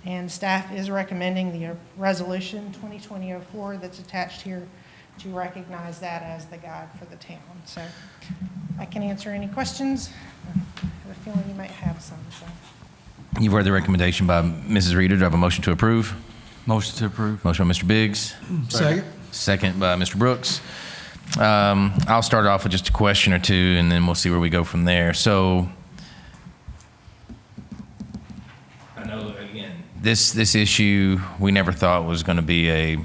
Speaker 12: And staff is recommending the resolution 2020-04 that's attached here to recognize that as the guide for the town. So I can answer any questions. I have a feeling you might have some. So.
Speaker 2: You've heard the recommendation by Mrs. Reeder. Do I have a motion to approve?
Speaker 11: Motion to approve.
Speaker 2: Motion by Mr. Biggs.
Speaker 1: Second.
Speaker 2: Second by Mr. Brooks. I'll start off with just a question or two, and then we'll see where we go from there. So I know, again, this issue we never thought was going to be a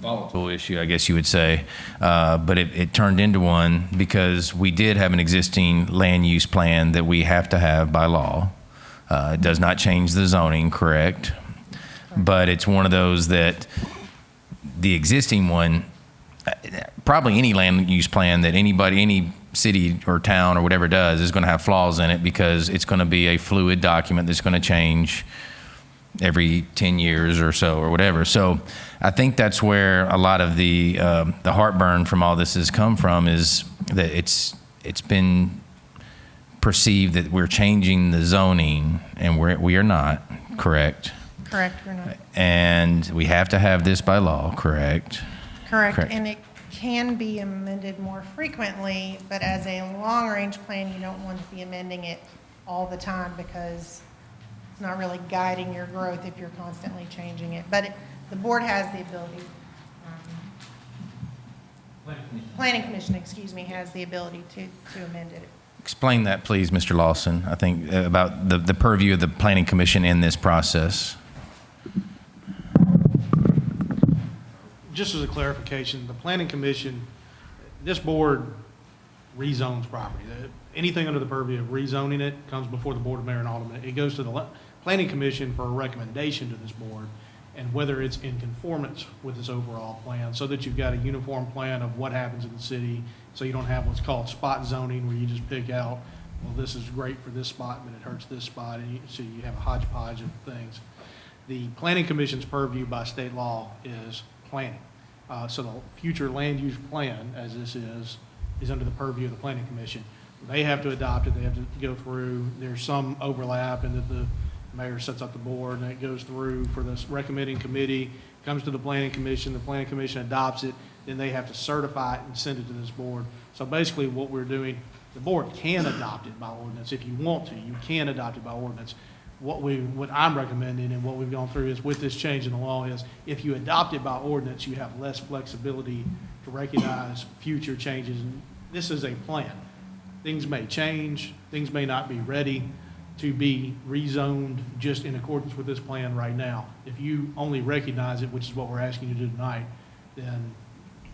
Speaker 2: volatile issue, I guess you would say, but it turned into one because we did have an existing land use plan that we have to have by law. It does not change the zoning, correct? But it's one of those that the existing one, probably any land use plan that any city or town or whatever does is going to have flaws in it because it's going to be a fluid document that's going to change every 10 years or so or whatever. So I think that's where a lot of the heartburn from all this has come from, is that it's been perceived that we're changing the zoning, and we are not, correct?
Speaker 12: Correct, we're not.
Speaker 2: And we have to have this by law, correct?
Speaker 12: Correct, and it can be amended more frequently, but as a long-range plan, you don't want to be amending it all the time because it's not really guiding your growth if you're constantly changing it. But the board has the ability, Planning Commission, excuse me, has the ability to amend it.
Speaker 2: Explain that, please, Mr. Lawson, I think, about the purview of the Planning Commission in this process.
Speaker 10: Just as a clarification, the Planning Commission, this board rezones property. Anything under the purview of rezoning it comes before the Board of Mayor and Alderman. It goes to the Planning Commission for a recommendation to this board and whether it's in conformance with this overall plan, so that you've got a uniform plan of what happens in the city, so you don't have what's called spot zoning where you just pick out, well, this is great for this spot, but it hurts this spot, and so you have a hodgepodge of things. The Planning Commission's purview by state law is planning. So the future land use plan, as this is under the purview of the Planning Commission. They have to adopt it. They have to go through. There's some overlap in that the mayor sets up the board, and it goes through for this recommending committee, comes to the Planning Commission. The Planning Commission adopts it. Then they have to certify it and send it to this board. So basically what we're doing, the board can adopt it by ordinance if you want to. You can adopt it by ordinance. What I'm recommending and what we've gone through is with this change in the law is if you adopt it by ordinance, you have less flexibility to recognize future changes. And this is a plan. Things may change. Things may not be ready to be rezoned just in accordance with this plan right now. If you only recognize it, which is what we're asking you to do tonight, then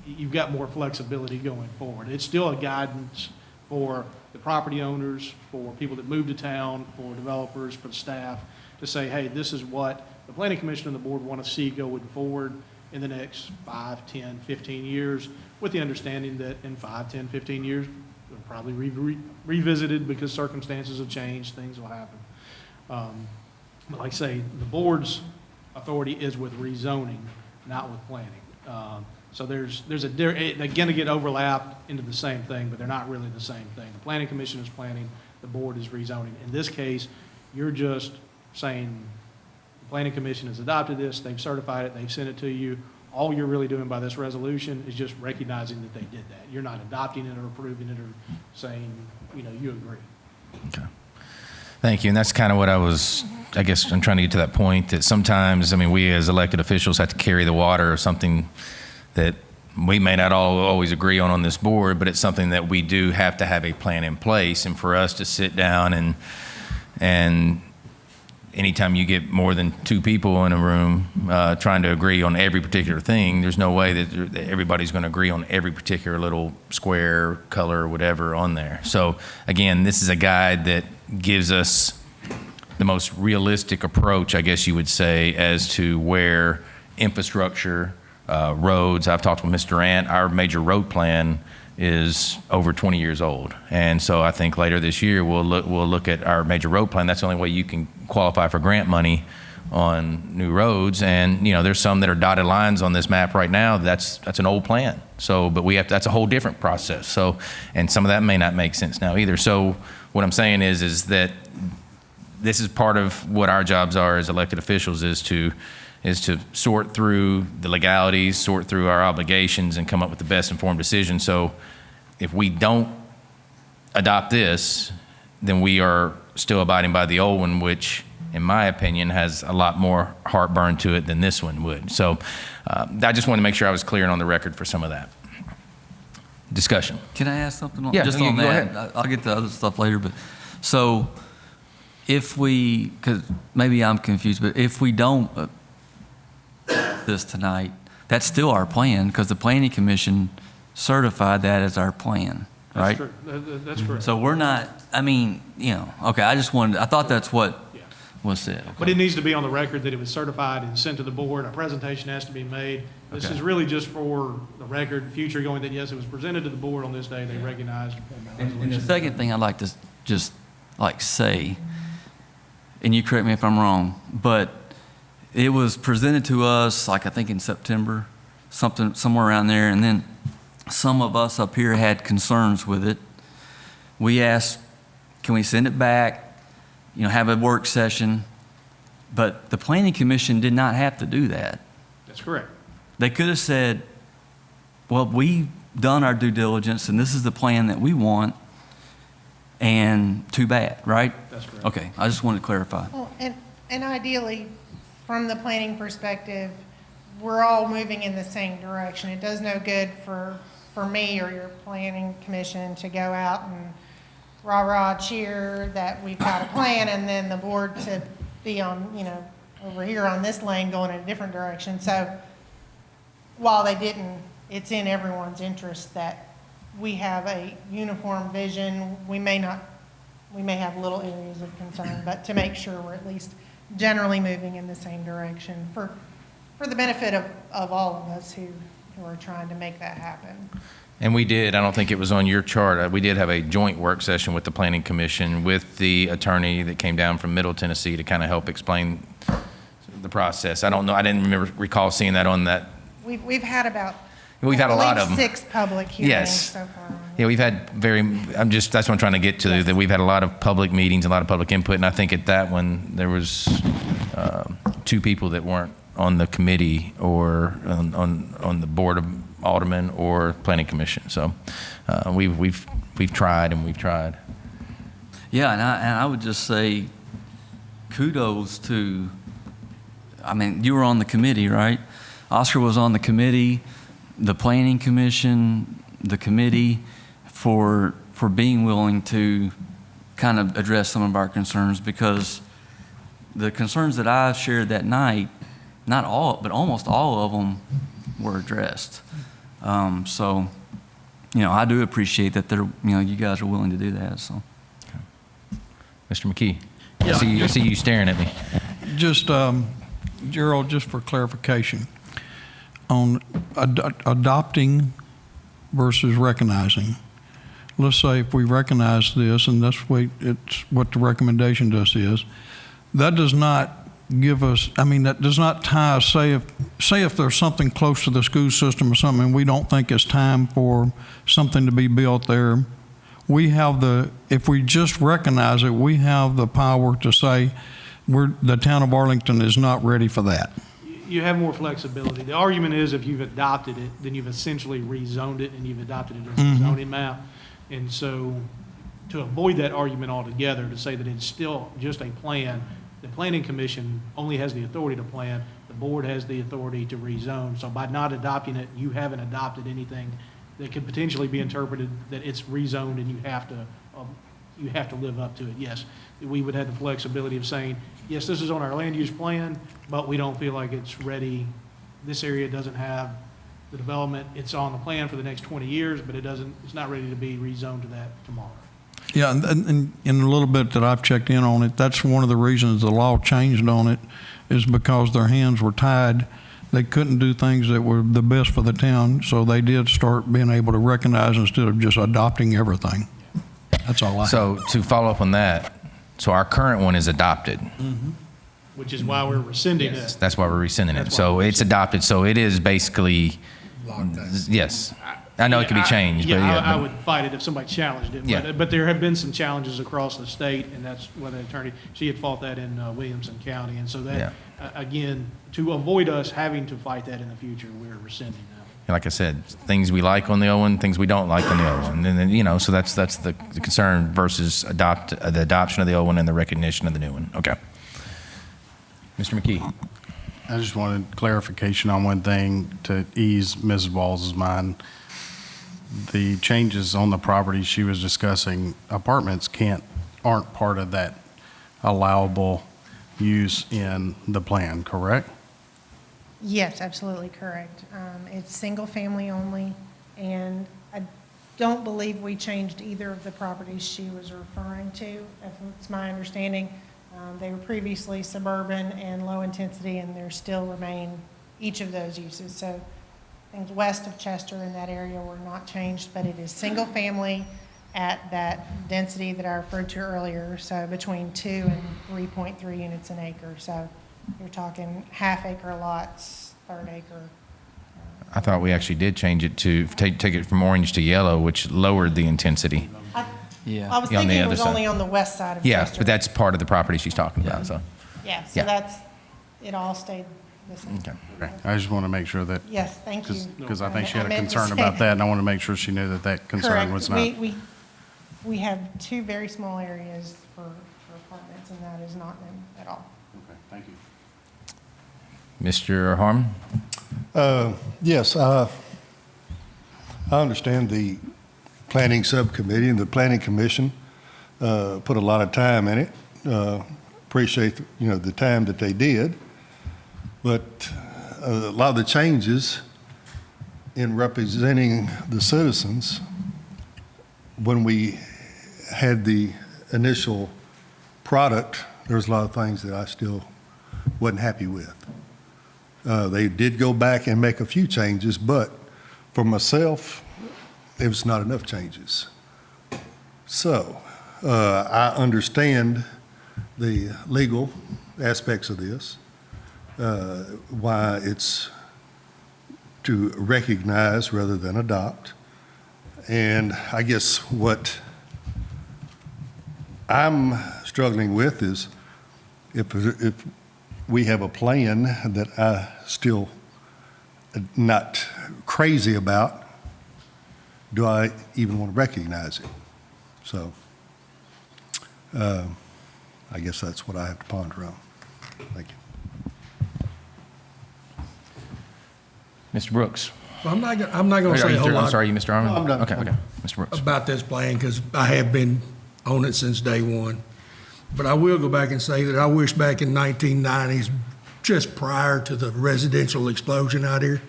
Speaker 10: you've got more flexibility going forward. It's still a guidance for the property owners, for people that move to town, for developers, for the staff, to say, hey, this is what the Planning Commission and the board want to see going forward in the next 5, 10, 15 years, with the understanding that in 5, 10, 15 years, it'll probably be revisited because circumstances have changed, things will happen. But like I say, the board's authority is with rezoning, not with planning. So they're going to get overlapped into the same thing, but they're not really the same thing. The Planning Commission is planning, the board is rezoning. In this case, you're just saying the Planning Commission has adopted this, they've certified it, they've sent it to you. All you're really doing by this resolution is just recognizing that they did that. You're not adopting it or approving it or saying, you agree.
Speaker 2: Okay. Thank you. And that's kind of what I guess I'm trying to get to that point, that sometimes, I mean, we as elected officials have to carry the water of something that we may not all always agree on this board, but it's something that we do have to have a plan in place. And for us to sit down and anytime you get more than two people in a room trying to agree on every particular thing, there's no way that everybody's going to agree on every particular little square, color, whatever on there. So again, this is a guide that gives us the most realistic approach, I guess you would say, as to where infrastructure, roads. I've talked with Mr. Durant. Our major road plan is over 20 years old. And so I think later this year, we'll look at our major road plan. That's the only way you can qualify for grant money on new roads. And, there's some that are dotted lines on this map right now. That's an old plan. So, but that's a whole different process. So, and some of that may not make sense now either. So what I'm saying is that this is part of what our jobs are as elected officials, is to sort through the legalities, sort through our obligations, and come up with the best informed decision. So if we don't adopt this, then we are still abiding by the old one, which, in my opinion, has a lot more heartburn to it than this one would. So I just wanted to make sure I was clear and on the record for some of that. Discussion.
Speaker 11: Can I ask something
Speaker 2: Yeah,
Speaker 11: just
Speaker 2: you
Speaker 11: on
Speaker 2: go
Speaker 11: that?
Speaker 2: ahead.
Speaker 11: I'll get to other stuff later, but so if we, because maybe I'm confused, but if we don't this tonight, that's still our plan, because the Planning Commission certified that as our plan, right?
Speaker 10: That's true. That's correct.
Speaker 11: So we're not, okay, I thought that's what was said. Okay.
Speaker 10: But it needs to be on the record that it was certified and sent to the board. A presentation has to be made. This is really just for the record, future going, that yes, it was presented to the board on this day. They recognized.
Speaker 11: And the second thing I'd like to just say, and you correct me if I'm wrong, but it was presented to us, I think in September, somewhere around there, and then some of us up here had concerns with it. We asked, can we send it back, have a work session? But the Planning Commission did not have to do that.
Speaker 10: That's correct.
Speaker 11: They could have said, well, we've done our due diligence, and this is the plan that we want, and too bad, right?
Speaker 10: That's correct.
Speaker 11: Okay, I just wanted to clarify.
Speaker 12: Well, and ideally, from the planning perspective, we're all moving in the same direction. It does no good for me or your planning commission to go out and rah-rah cheer that we've got a plan, and then the board to be on, over here on this lane going in a different direction. So while they didn't, it's in everyone's interest that we have a uniform vision. We may have little areas of concern, but to make sure we're at least generally moving in the same direction for the benefit of all of us who are trying to make that happen.
Speaker 2: And we did, I don't think it was on your chart, we did have a joint work session with the Planning Commission with the attorney that came down from Middle Tennessee to kind of help explain the process. I don't know, I didn't recall seeing that on that.
Speaker 12: We've had about,
Speaker 2: We've had a lot of them.
Speaker 12: 6 public hearings
Speaker 2: Yes.
Speaker 12: so far.
Speaker 2: Yeah, we've had that's what I'm trying to get to, that we've had a lot of public meetings, a lot of public input, and I think at that one, there was 2 people that weren't on the committee or on the board of Alderman or Planning Commission. So we've tried and we've tried.
Speaker 11: Yeah, and I would just say kudos to, you were on the committee, right? Oscar was on the committee, the Planning Commission, the committee, for being willing to kind of address some of our concerns, because the concerns that I shared that night, not all, but almost all of them were addressed. So, I do appreciate that you guys are willing to do that. So,
Speaker 2: Mr. McKee,
Speaker 1: Yeah,
Speaker 2: I see you staring at me.
Speaker 1: Just, Gerald, just for clarification, on adopting versus recognizing. Let's say if we recognize this, and that's what the recommendation to us is, that does not give us, that does not tie us, say if there's something close to the school system or something, and we don't think it's time for something to be built there, if we just recognize it, we have the power to say the town of Arlington is not ready for that.
Speaker 10: You have more flexibility. The argument is if you've adopted it, then you've essentially rezoned it and you've adopted it as a zoning map. And so to avoid that argument altogether, to say that it's still just a plan, the planning commission only has the authority to plan, the board has the authority to rezone. So by not adopting it, you haven't adopted anything that could potentially be interpreted that it's rezoned and you have to live up to it. Yes, we would have the flexibility of saying, yes, this is on our land use plan, but we don't feel like it's ready. This area doesn't have the development. It's on the plan for the next 20 years, but it's not ready to be rezoned to that tomorrow.
Speaker 1: Yeah, and in a little bit that I've checked in on it, that's one of the reasons the law changed on it, is because their hands were tied. They couldn't do things that were the best for the town, so they did start being able to recognize instead of just adopting everything. That's all I have.
Speaker 2: So to follow up on that, so our current one is adopted.
Speaker 10: Which is why we're rescinding it.
Speaker 2: That's why we're rescinding it.
Speaker 10: That's why
Speaker 2: So
Speaker 10: we're
Speaker 2: it's adopted, so it is basically, yes. I know it can be changed, but yeah.
Speaker 10: I would fight it if somebody challenged it.
Speaker 2: Yeah.
Speaker 10: But there have been some challenges across the state, and that's what the attorney, she had fought that in Williamson County. And so that, again, to avoid us having to fight that in the future, we're rescinding that.
Speaker 2: Like I said, things we like on the old one, things we don't like on the old one. And then, so that's the concern versus the adoption of the old one and the recognition of the new one. Okay. Mr. McKee.
Speaker 13: I just wanted clarification on one thing to ease Mrs. Walls' mind. The changes on the property she was discussing, apartments aren't part of that allowable use in the plan, correct?
Speaker 12: Yes, absolutely correct. It's single family only, and I don't believe we changed either of the properties she was referring to, if it's my understanding. They were previously suburban and low intensity, and there still remain each of those uses. So things west of Chester in that area were not changed, but it is single family at that density that I referred to earlier, so between 2 and 3.3 units an acre. So you're talking half-acre lots, third-acre.
Speaker 2: I thought we actually did change it to take it from orange to yellow, which lowered the intensity.
Speaker 12: I was
Speaker 2: Yeah, on the
Speaker 12: thinking it
Speaker 2: other
Speaker 12: was
Speaker 2: side.
Speaker 12: only on the west side of
Speaker 2: Yeah,
Speaker 12: Chester.
Speaker 2: but that's part of the property she's talking about, so.
Speaker 12: Yeah, so
Speaker 2: Yeah.
Speaker 12: that's, it all stayed the same.
Speaker 2: Okay.
Speaker 13: I just want to make sure that,
Speaker 12: Yes, thank you.
Speaker 13: because I think she had a
Speaker 12: I meant to
Speaker 13: concern
Speaker 12: say
Speaker 13: about that, and I want to make sure she knew that concern
Speaker 12: Correct.
Speaker 13: was not.
Speaker 12: We have 2 very small areas for apartments, and that is not them at all.
Speaker 13: Okay, thank you.
Speaker 2: Mr. Harmon?
Speaker 14: Yes, I understand the planning subcommittee and the planning commission put a lot of time in it. Appreciate, the time that they did. But a lot of the changes in representing the citizens, when we had the initial product, there was a lot of things that I still wasn't happy with. They did go back and make a few changes, but for myself, it was not enough changes. So I understand the legal aspects of this, why it's to recognize rather than adopt. And I guess what I'm struggling with is if we have a plan that I still not crazy about, do I even want to recognize it? So I guess that's what I have to ponder on. Thank you.
Speaker 2: Mr. Brooks?
Speaker 15: Well, I'm not going to say a whole lot.
Speaker 2: I'm sorry, Mr. Harmon?
Speaker 14: No, I'm done.
Speaker 2: Okay. Mr. Brooks?
Speaker 15: About this plan, because I have been on it since day one. But I will go back and say that I wish back in 1990s, just prior to the residential explosion out here,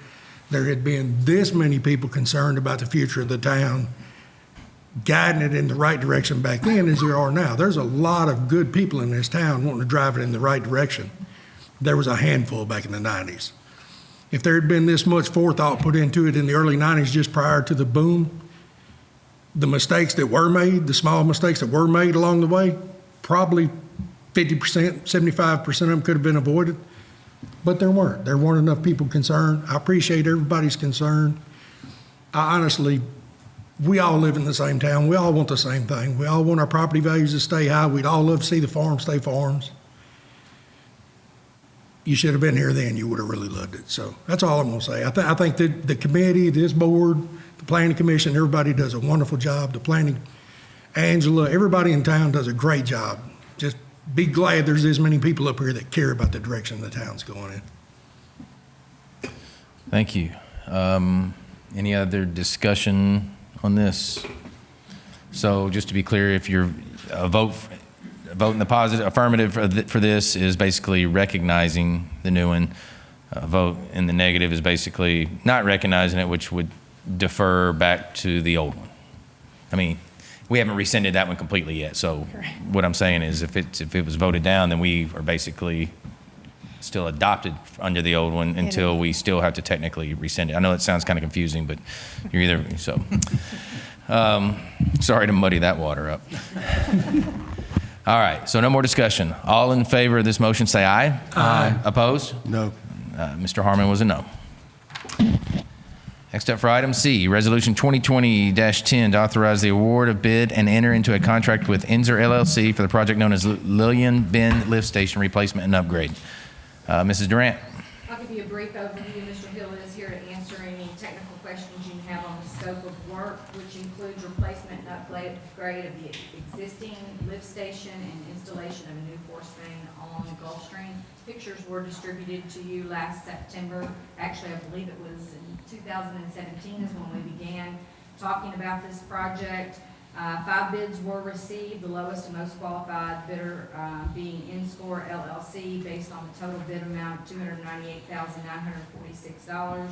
Speaker 15: there had been this many people concerned about the future of the town, guiding it in the right direction back then as there are now. There's a lot of good people in this town wanting to drive it in the right direction. There was a handful back in the 90s. If there had been this much forethought put into it in the early 90s just prior to the boom, the mistakes that were made, the small mistakes that were made along the way, probably 50%, 75% of them could have been avoided, but there weren't. There weren't enough people concerned. I appreciate everybody's concern. I honestly, we all live in the same town. We all want the same thing. We all want our property values to stay high. We'd all love to see the farms stay farms. You should have been here then. You would have really loved it. So that's all I'm going to say. I think that the committee, this board, the planning commission, everybody does a wonderful job. The planning Angela, everybody in town does a great job. Just be glad there's this many people up here that care about the direction the town's going in.
Speaker 2: Thank you. Any other discussion on this? So just to be clear, if you're a vote in the positive, affirmative for this is basically recognizing the new one. A vote in the negative is basically not recognizing it, which would defer back to the old one. I mean, we haven't rescinded that one completely yet. So what I'm saying is if it was voted down, then we are basically still adopted under the old one until we still have to technically rescind it. I know it sounds kind of confusing, but you're either, so. Sorry to muddy that water up. All right, so no more discussion. All in favor of this motion say aye. Aye. Opposed?
Speaker 14: No.
Speaker 2: Mr. Harmon was a no. Next up for item C, Resolution 2020-10 to authorize the award of bid and enter into a contract with Enzer LLC for the project known as Lillian Bend Lift Station Replacement and Upgrade. Mrs. Durant.
Speaker 9: I'll give you a brief overview. Mr. Hill is here to answer any technical questions you have on the scope of work, which includes replacement and upgrade of the existing lift station and installation of a new force main on the Gulfstream. Pictures were distributed to you last September. Actually, I believe it was in 2017 is when we began talking about this project. 5 bids were received, the lowest and most qualified bidder being InScore LLC, based on the total bid amount of $298,946.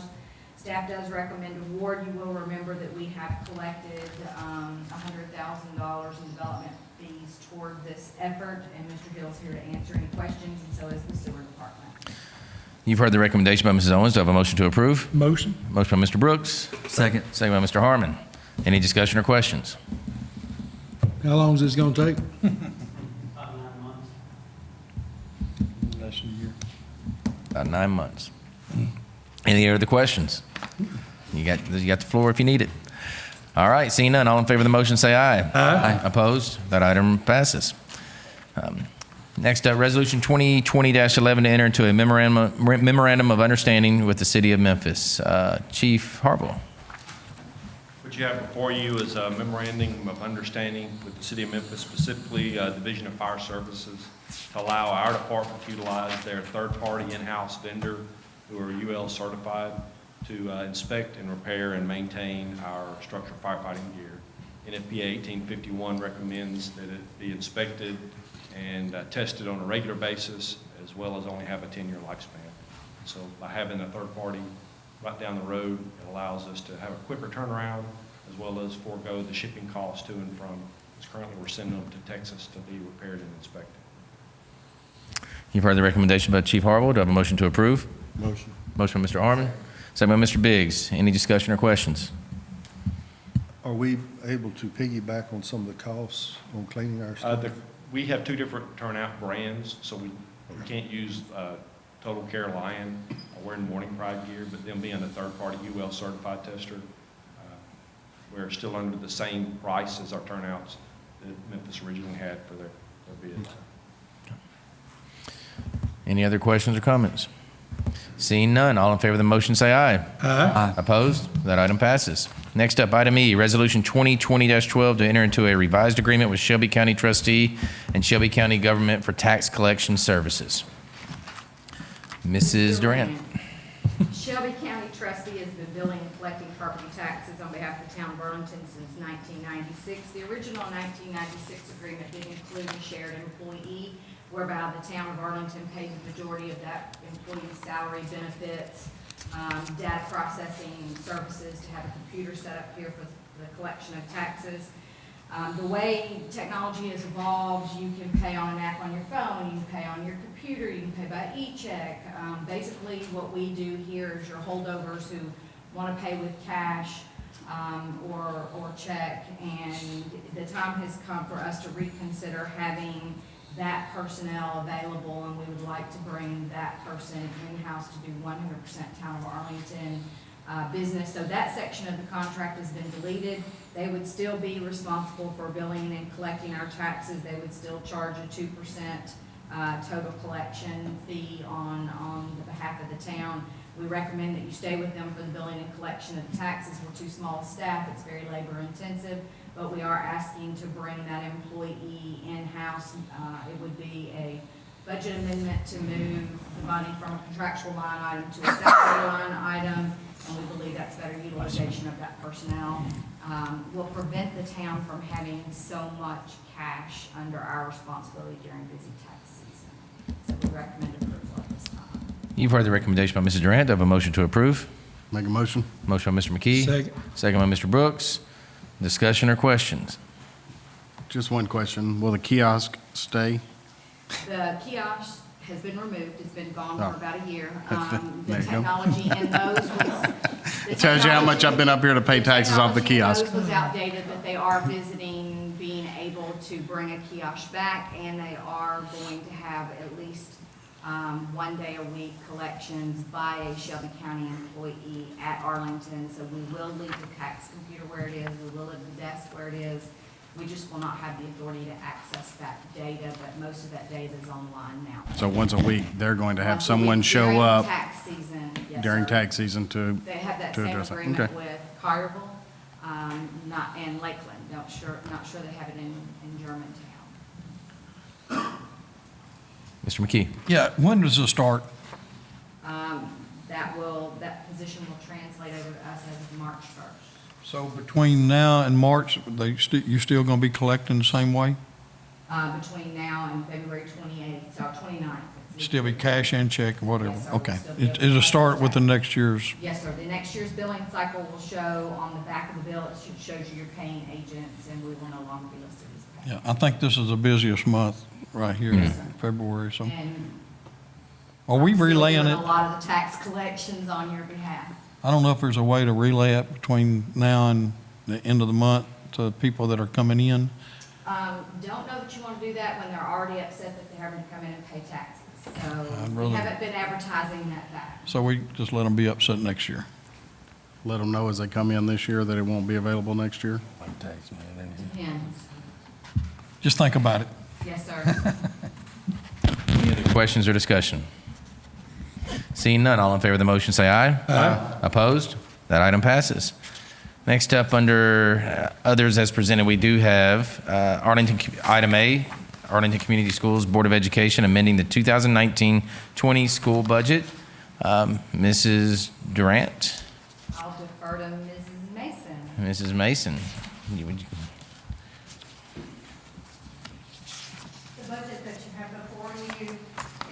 Speaker 9: Staff does recommend award. You will remember that we have collected $100,000 in development fees toward this effort, and Mr. Hill's here to answer any questions, and so is the sewer department.
Speaker 2: You've heard the recommendation by Mrs. Owens. Do I have a motion to approve?
Speaker 15: Motion.
Speaker 2: Motion by Mr. Brooks.
Speaker 11: Second.
Speaker 2: Second by Mr. Harmon. Any discussion or questions?
Speaker 15: How long is this going to take?
Speaker 1: Less than a year.
Speaker 2: About 9 months. Any other questions? You got the floor if you need it. All right, seeing none, all in favor of the motion say aye.
Speaker 15: Aye.
Speaker 2: Opposed? That item passes. Next up, Resolution 2020-11 to enter into a memorandum of understanding with the City of Memphis. Chief Harville.
Speaker 8: What you have before you is a memorandum of understanding with the City of Memphis, specifically Division of Fire Services, to allow our department to utilize their third-party in-house vendor who are UL certified to inspect and repair and maintain our structural firefighting gear. NFPA 1851 recommends that it be inspected and tested on a regular basis, as well as only have a 10-year lifespan. So by having a third party right down the road, it allows us to have a quicker turnaround, as well as forego the shipping costs to and from. Because currently we're sending them to Texas to be repaired and inspected.
Speaker 2: You've heard the recommendation by Chief Harville. Do I have a motion to approve?
Speaker 14: Motion.
Speaker 2: Motion by Mr. Harmon. Second by Mr. Biggs. Any discussion or questions?
Speaker 14: Are we able to piggyback on some of the costs on cleaning our stuff?
Speaker 8: We have 2 different turnout brands, so we can't use Total Care Lion. We're in Morning Pride gear, but them being a third-party UL certified tester, we're still under the same price as our turnouts that Memphis originally had for their bids.
Speaker 2: Any other questions or comments? Seeing none, all in favor of the motion say aye.
Speaker 15: Aye.
Speaker 2: Opposed? That item passes. Next up, item E, Resolution 2020-12 to enter into a revised agreement with Shelby County Trustee and Shelby County Government for tax collection services. Mrs. Durant.
Speaker 9: Shelby County Trustee has been billing and collecting property taxes on behalf of the town of Arlington since 1996. The original 1996 agreement did include a shared employee, whereby the town of Arlington paid the majority of that employee's salary, benefits, data processing services, to have a computer set up here for the collection of taxes. The way technology has evolved, you can pay on an app on your phone, you can pay on your computer, you can pay by e-check. Basically, what we do here is your holdovers who want to pay with cash or check, and the time has come for us to reconsider having that personnel available, and we would like to bring that person in-house to do 100% town of Arlington business. So that section of the contract has been deleted. They would still be responsible for billing and collecting our taxes. They would still charge a 2% total collection fee on the behalf of the town. We recommend that you stay with them for the billing and collection of the taxes. We're too small a staff. It's very labor intensive. but we are asking to bring that employee in-house. It would be a budget amendment to move the money from a contractual line item to a salary line item, and we believe that's better utilization of that personnel. Will prevent the town from having so much cash under our responsibility during busy tax season. So we recommend approval at this time.
Speaker 2: You've heard the recommendation by Mrs. Durant. Do I have a motion to approve?
Speaker 13: Make a motion?
Speaker 2: Motion by Mr. McKee.
Speaker 15: Second.
Speaker 2: Second by Mr. Brooks. Discussion or questions?
Speaker 13: Just one question. Will the kiosk stay?
Speaker 9: The kiosk has been removed. It's been gone
Speaker 13: Oh.
Speaker 9: for about a year.
Speaker 13: There
Speaker 9: The
Speaker 13: you go.
Speaker 9: technology in those was.
Speaker 13: It tells you how much I've been up here to pay taxes off the kiosk.
Speaker 9: Those was outdated, but they are visiting, being able to bring a kiosk back, and they are going to have at least one day a week collections by a Shelby County employee at Arlington. So we will leave the tax computer where it is, we will leave the desk where it is. We just will not have the authority to access that data, but most of that data is online now.
Speaker 13: So once a week, they're going to have
Speaker 9: Once a
Speaker 13: someone
Speaker 9: week
Speaker 13: show
Speaker 9: during
Speaker 13: up
Speaker 9: tax season, yes,
Speaker 13: during
Speaker 9: sir.
Speaker 13: tax season to
Speaker 9: They have that
Speaker 13: to
Speaker 9: same
Speaker 13: address it.
Speaker 9: agreement
Speaker 13: Okay.
Speaker 9: with Carnival, and Lakeland. Not sure they have it in Germantown.
Speaker 2: Mr. McKee.
Speaker 1: Yeah, when does it start?
Speaker 9: That position will translate over to us as of March 1st.
Speaker 1: So between now and March, you still going to be collecting the same way?
Speaker 9: Between now and February 28th, or 29th.
Speaker 1: Still be cash and check or whatever?
Speaker 9: Yes, sir. We'll
Speaker 1: Okay.
Speaker 9: still be able to
Speaker 1: It'll
Speaker 9: collect
Speaker 1: start
Speaker 9: the
Speaker 1: with the
Speaker 9: check.
Speaker 1: next year's,
Speaker 9: Yes, sir. The next year's billing cycle will show on the back of the bill. It shows you your paying agents, and we will no longer be listed as paying.
Speaker 1: yeah, I think this is the busiest month right here,
Speaker 9: Yes, sir.
Speaker 1: February, so.
Speaker 9: And
Speaker 1: Are we
Speaker 9: I'm still
Speaker 1: relaying
Speaker 9: doing
Speaker 1: it?
Speaker 9: a lot of the tax collections on your behalf.
Speaker 1: I don't know if there's a way to relay it between now and the end of the month to people that are coming in.
Speaker 9: Don't know that you want to do that when they're already upset that they're having to come in and pay taxes. So
Speaker 1: I'd
Speaker 9: we
Speaker 1: rather-
Speaker 9: haven't been advertising that fact.
Speaker 1: So we just let them be upset next year.
Speaker 13: Let them know as they come in this year that it won't be available next year.
Speaker 9: Depends.
Speaker 1: Just think about it.
Speaker 9: Yes, sir.
Speaker 2: Any other questions or discussion? Seeing none, all in favor of the motion say aye. Aye. Opposed? That item passes. Next up, under others as presented, we do have item A, Arlington Community Schools Board of Education amending the 2019-20 school budget. Mrs. Durant,
Speaker 9: I'll defer to Mrs. Mason.
Speaker 2: Mrs. Mason.
Speaker 12: The budget that you have before you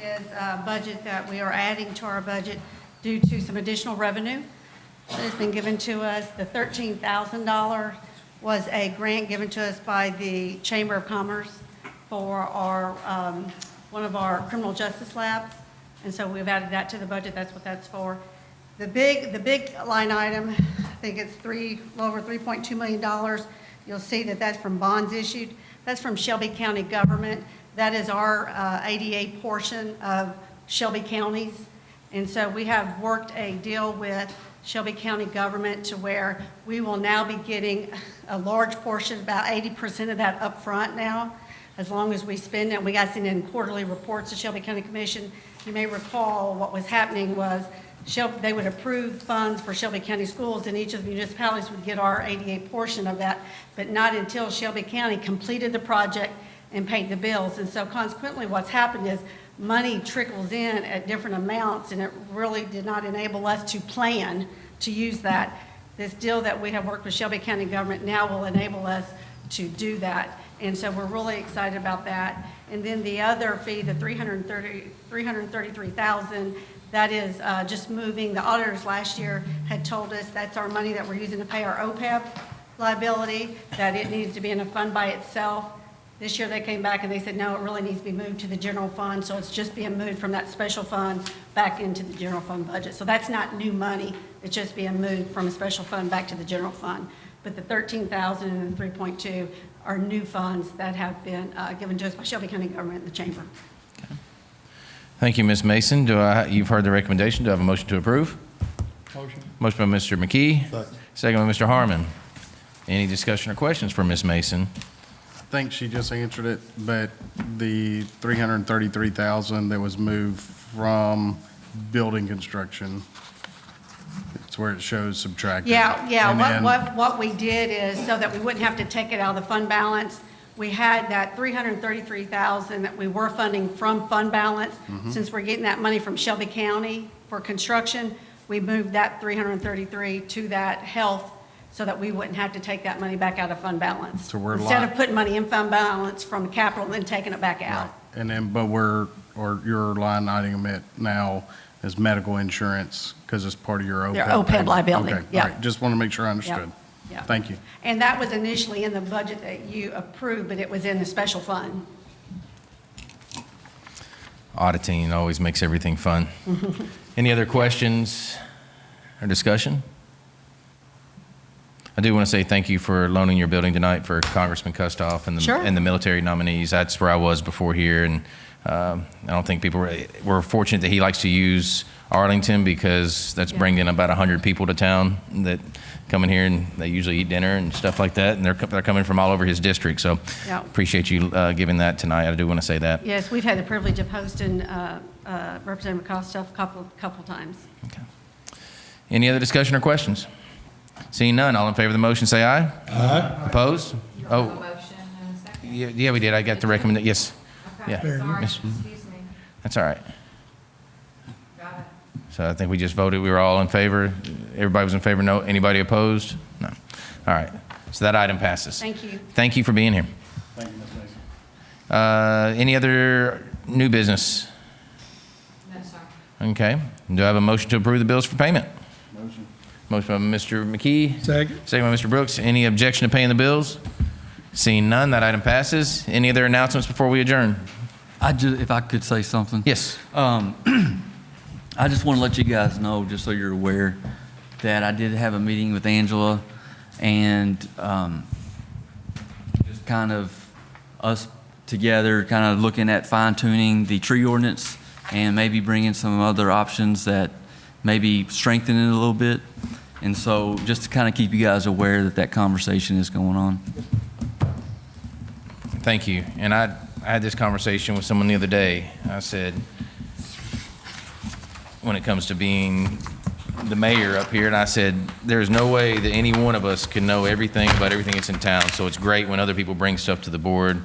Speaker 12: is a budget that we are adding to our budget due to some additional revenue that has been given to us. The $13,000 was a grant given to us by the Chamber of Commerce for our, one of our criminal justice labs. And so we've added that to the budget. That's what that's for. The big line item, I think it's over $3.2 million. You'll see that that's from bonds issued. That's from Shelby County government. That is our ADA portion of Shelby counties. And so we have worked a deal with Shelby County government to where we will now be getting a large portion, about 80% of that up front now, as long as we spend it. We got sent in quarterly reports to Shelby County Commission. You may recall what was happening was they would approve funds for Shelby County schools, and each of the municipalities would get our ADA portion of that, but not until Shelby County completed the project and paid the bills. And so consequently, what's happened is money trickles in at different amounts, and it really did not enable us to plan to use that. This deal that we have worked with Shelby County government now will enable us to do that. And so we're really excited about that. And then the other fee, the $333,000, that is just moving. The auditors last year had told us that's our money that we're using to pay our OPEB liability, that it needs to be in a fund by itself. This year they came back and they said, no, it really needs to be moved to the general fund. So it's just being moved from that special fund back into the general fund budget. So that's not new money. It's just being moved from a special fund back to the general fund. But the $13,000 and the 3.2 are new funds that have been given to us by Shelby County government and the chamber.
Speaker 2: Thank you, Ms. Mason. You've heard the recommendation. Do I have a motion to approve?
Speaker 1: Motion.
Speaker 2: Motion by Mr. McKee.
Speaker 14: Second.
Speaker 2: Second by Mr. Harmon. Any discussion or questions for Ms. Mason?
Speaker 13: I think she just answered it, but the $333,000 that was moved from building construction It's where it shows subtracted.
Speaker 16: Yeah,
Speaker 13: And then-
Speaker 16: what we did is, so that we wouldn't have to take it out of the fund balance, we had that 333,000 that we were funding from fund balance. Since we're getting that money from Shelby County for construction, we moved that 333 to that health so that we wouldn't have to take that money back out of fund balance.
Speaker 13: So we're
Speaker 16: Instead
Speaker 13: li-
Speaker 16: of putting money in fund balance from capital and then taking it back out.
Speaker 13: And then, but your line item it now is medical insurance because it's part of your OPEB.
Speaker 16: Your OPEB
Speaker 13: payment.
Speaker 16: liability,
Speaker 13: Okay,
Speaker 16: yeah.
Speaker 13: all right. Just want to make sure I understood.
Speaker 16: Yeah.
Speaker 13: Thank you.
Speaker 16: And that was initially in the budget that you approved, but it was in the special fund.
Speaker 2: Auditing always makes everything fun. Any other questions or discussion? I do want to say thank you for loaning your building tonight for Congressman Kustoff and
Speaker 16: Sure.
Speaker 2: the military nominees. That's where I was before here, and I don't think people we're fortunate that he likes to use Arlington because that's bringing about 100 people to town that come in here and they usually eat dinner and stuff like that, and they're coming from all over his district. So
Speaker 16: Yeah.
Speaker 2: appreciate you giving that tonight. I do want to say that.
Speaker 16: Yes, we've had the privilege of hosting Representative Kostoff a couple times.
Speaker 2: Any other discussion or questions? Seeing none, all in favor of the motion, say aye. Aye. Opposed? Oh,
Speaker 9: Motion and a second.
Speaker 2: yeah, we did. I got the recommendation. Yes.
Speaker 9: Okay,
Speaker 2: Yeah.
Speaker 9: sorry,
Speaker 2: Miss-
Speaker 9: excuse me.
Speaker 2: That's all right.
Speaker 9: Got it.
Speaker 2: So I think we just voted. We were all in favor. Everybody was in favor. No. Anybody opposed? No. All right. So that item passes.
Speaker 16: Thank you.
Speaker 2: Thank you for being here.
Speaker 13: Thank you, Ms. Mason.
Speaker 2: Any other new business?
Speaker 9: No, sir.
Speaker 2: Okay. Do I have a motion to approve the bills for payment?
Speaker 13: Motion.
Speaker 2: Motion by Mr. McKee.
Speaker 15: Second.
Speaker 2: Second by Mr. Brooks. Any objection to paying the bills? Seeing none, that item passes. Any other announcements before we adjourn?
Speaker 11: If I could say something.
Speaker 2: Yes.
Speaker 11: I just want to let you guys know, just so you're aware, that I did have a meeting with Angela and just kind of us together, kind of looking at fine tuning the tree ordinance and maybe bringing some other options that maybe strengthen it a little bit. And so just to kind of keep you guys aware that that conversation is going on.
Speaker 2: Thank you. And I had this conversation with someone the other day. I said, when it comes to being the mayor up here, and I said, there's no way that any one of us can know everything about everything that's in town. So it's great when other people bring stuff to the board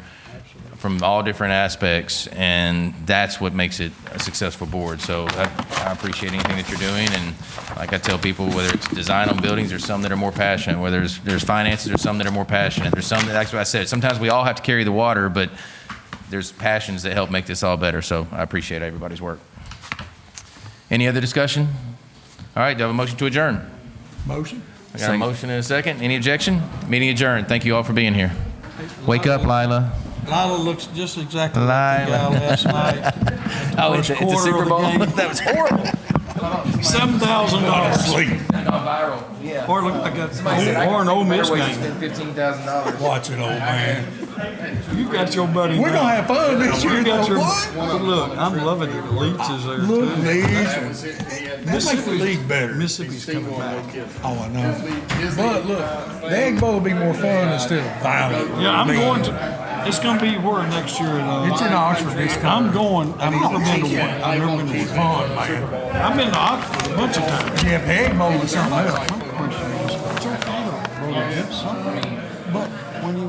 Speaker 2: from all different aspects, and that's what makes it a successful board. So I appreciate anything that you're doing, and like I tell people, whether it's design on buildings, there's some that are more passionate. Whether there's finances, there's some that are more passionate. There's some that, that's what I said, sometimes we all have to carry the water, but there's passions that help make this all better. So I appreciate everybody's work. Any other discussion? All right, do I have a motion to adjourn?
Speaker 15: Motion.
Speaker 2: I got a motion and a second. Any objection? Meeting adjourned. Thank you all for being here. Wake up, Lila.
Speaker 1: Lila looks just exactly like the guy last night.
Speaker 2: Oh, it's a Super Bowl? That was horrible.
Speaker 1: $7,000 sleep.
Speaker 2: Viral. Yeah.
Speaker 1: Or look like or an Ole Miss game.
Speaker 2: Spend $15,000.
Speaker 1: Watch it, old man. You got your buddy.
Speaker 15: We're gonna have fun this year.
Speaker 1: You got your.
Speaker 15: What?
Speaker 1: But look, I'm loving it. The Leeds is there
Speaker 15: Look,
Speaker 1: too.
Speaker 15: Leeds. That makes the league better.
Speaker 1: Mississippi's coming back.
Speaker 15: Oh, I know. But look, the Egg Bowl will be more fun instead of violent.
Speaker 1: Yeah, I'm going to. It's going to be where next year?
Speaker 15: It's in Oxford.
Speaker 1: I'm going. I've never been to one. I've never been to
Speaker 15: It's
Speaker 1: one.
Speaker 15: fun, man.
Speaker 1: I've been to Oxford a bunch of times.
Speaker 15: Yeah, the Egg Bowl is something else.
Speaker 1: My question is, it's okay to vote against something, but when you